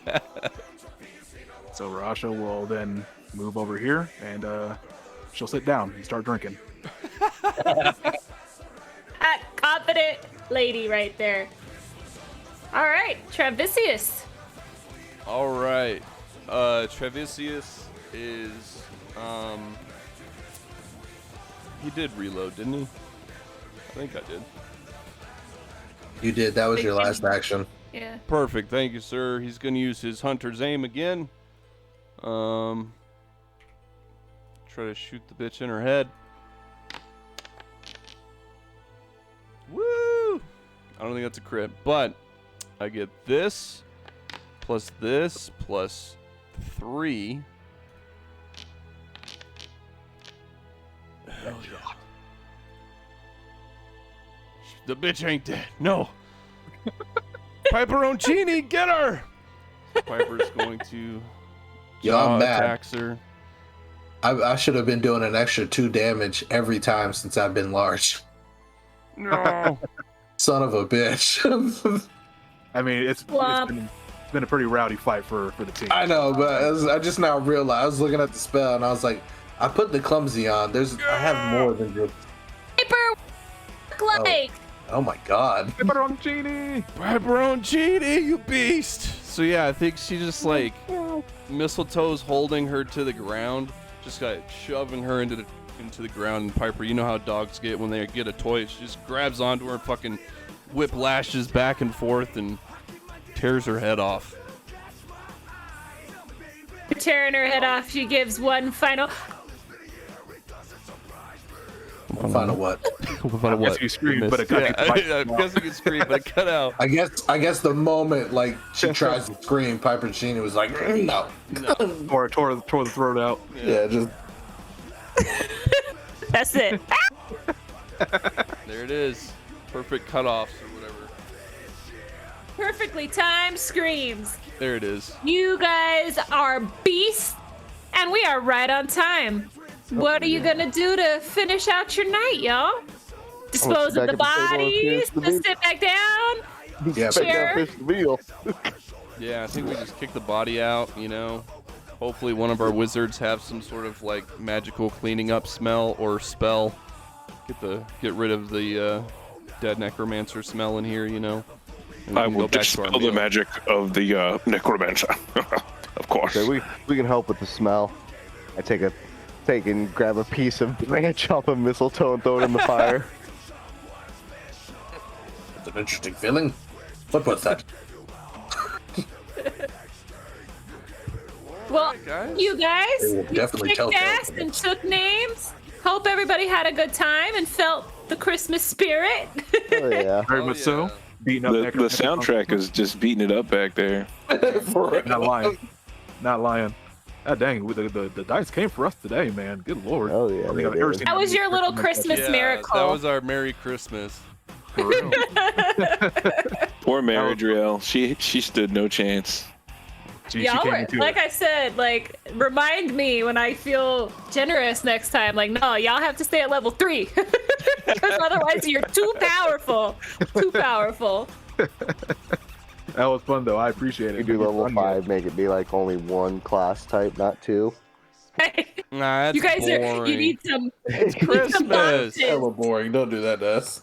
So Rasha will then move over here, and she'll sit down and start drinking. That confident lady right there. All right, Travisius. All right. Travisius is he did reload, didn't he? I think I did. You did. That was your last action. Yeah. Perfect. Thank you, sir. He's going to use his hunter's aim again. Try to shoot the bitch in her head. Woo! I don't think that's a crit, but I get this plus 3. Hell yeah. The bitch ain't dead. No. Piperoncini, get her! Piper's going to Yo, I'm mad. attacks her. I should have been doing an extra 2 damage every time since I've been large. No. Son of a bitch. I mean, it's been a pretty rowdy fight for the team. I know, but I just now realized, I was looking at the spell and I was like, I put the clumsy on. I have more than just. Piper, like. Oh my god. Piperoncini, you beast! So yeah, I think she just like Mistletoe's holding her to the ground, just like shoving her into the ground. And Piper, you know how dogs get when they get a toy. She just grabs onto her and fucking whip lashes back and forth and tears her head off. Tearing her head off, she gives one final. Final what? Final what? You screamed, but it cut out. I'm guessing you screamed, but it cut out. I guess the moment like she tries to scream, Piperoncini was like, no. Or tore the throat out. Yeah, just. That's it. There it is. Perfect cutoffs or whatever. Perfectly timed screams. There it is. You guys are beasts, and we are right on time. What are you gonna do to finish out your night, y'all? Dispose of the bodies, just sit back down. Yeah, Cheer. Yeah, I think we just kick the body out, you know. Hopefully one of our wizards have some sort of like magical cleaning up smell or spell. Get rid of the dead necromancer smell in here, you know. And I will dispel the magic of the necromancer. Of course. Okay, we can help with the smell. I take and grab a piece of branch off of mistletoe and throw it in the fire. That's an interesting feeling. What was that? Well, you guys, They will definitely kicked tell ass tales. and took names. Hope everybody had a good time and felt the Christmas spirit. Oh yeah. Very much so. Beating up The necromancer. soundtrack is just beating it up back there. Not lying. Not lying. God dang, the dice came for us today, man. Good lord. Oh yeah. I think they I've ever did. seen That was your little Christmas Yeah, miracle. that was our Merry Christmas. For real. Poor Mary Driel. She stood no chance. She Y'all came were, into like it. I said, like, remind me when I feel generous next time. Like, no, y'all have to stay at level 3. Because otherwise you're too powerful. Too powerful. That was fun though. I appreciate it. You do It's level fun, 5, make it be like only one class type, not 2. Nah, that's You guys boring. are, you need some, It's you need some Christmas. bonuses. Hella boring. Don't do that to us.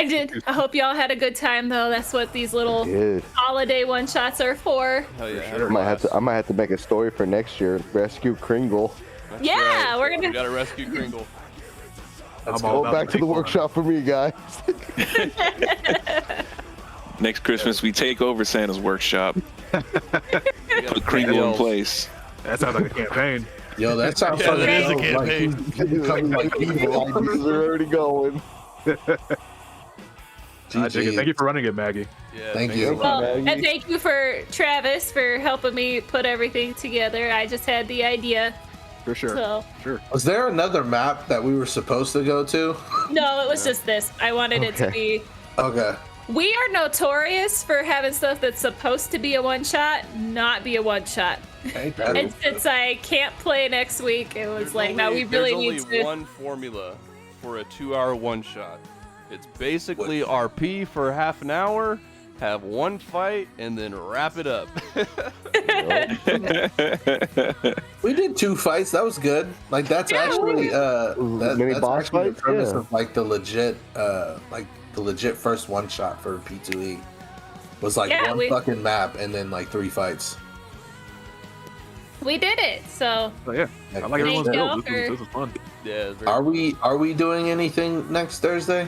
I did. I hope y'all had a good time though. That's what these little Dude, holiday one shots are for. Hell yeah. I might have to make a story for next year. Rescue Kringle. That's Yeah, right. we're gonna- We gotta rescue Kringle. I'm Go all about back to the big fun. workshop for me, guys. Next Christmas, we take over Santa's workshop. We gotta Put Kringle in elves. place. That sounds like a campaign. Yo, that sounds Yeah, like that is a like campaign. he's becoming like evil. Ideas are already going. I dig it. Thank you for running it, Maggie. Yeah, Thank thanks you. a lot. Well, and thank you for Travis for helping me put everything together. I just had the idea. For sure. So Sure. Was there another map that we were supposed to go to? no, it was just this. I wanted it to Okay. be. Okay. We are notorious for having stuff that's supposed to be a one shot, not be a one shot. Ain't that And since I can't play next week, it was There's like, no, we really there's need only to. one formula for a 2-hour one-shot. It's basically RP for half an hour, have one fight, and then wrap it up. We did 2 fights. That was good. Like that's actually mini that's boss actually the fights? premise Yeah. of like the legit first one shot for P2E was like Yeah, one fucking map and then like 3 fights. We did it. So So yeah, I like Thank everyone's y'all build. This for- was fun. Yeah, it's very Are we doing anything next Thursday?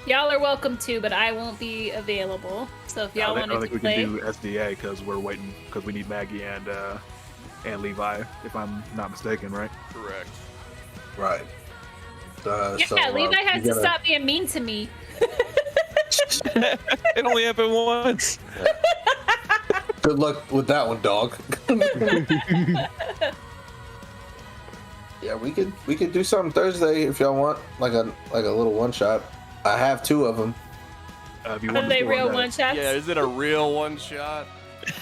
y'all are welcome to, but I won't be available. So if y'all I don't wanted think to we play, can do SDA because we're waiting because we need Maggie and Levi, if I'm not mistaken, right? correct. Right. yeah, Levi has to stop being mean to me. It only happened once. Good luck with that one, dog. Yeah, we could do something Thursday if y'all want, like a little one shot. I have 2 of them. If you Are want they to real one shots? Yeah, is it a real one shot?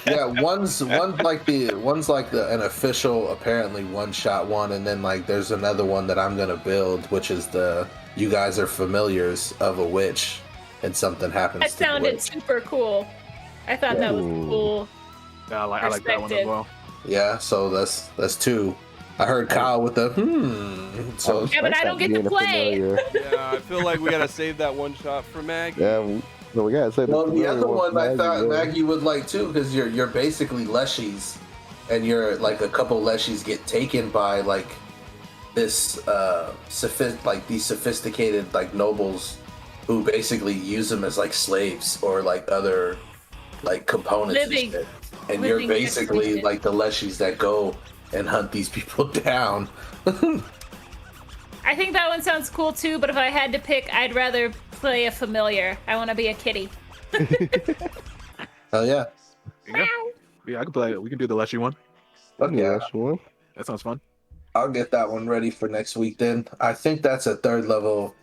Yeah, one's like an official apparently one shot one, and then like there's another one that I'm gonna build, which is the you guys are familiars of a witch, and something happens. That to the sounded witch. super cool. I thought that was Ooh. cool. I like that one as Perspective. well. Yeah, so that's 2. I heard Kyle with the So Yeah, but I don't get to Being a play. familiar. Yeah, I feel like we gotta save that one shot for Maggie. Yeah, we gotta say well, the other one I thought Maggie. Maggie would like too, because you're basically leshies, and you're like a couple leshies get taken by like this these sophisticated like nobles who basically use them as like slaves or like other like components Living- and shit. And you're living basically decoration. like the leshies that go and hunt these people down. I think that one sounds cool too, but if I had to pick, I'd rather play a familiar. I want to be a kitty. Hell yeah. Yeah, yeah, I can play it. We can do the Leshy one. Fuck yeah. That's one. That sounds fun. I'll get that one ready for next week then. I think that's a 3rd level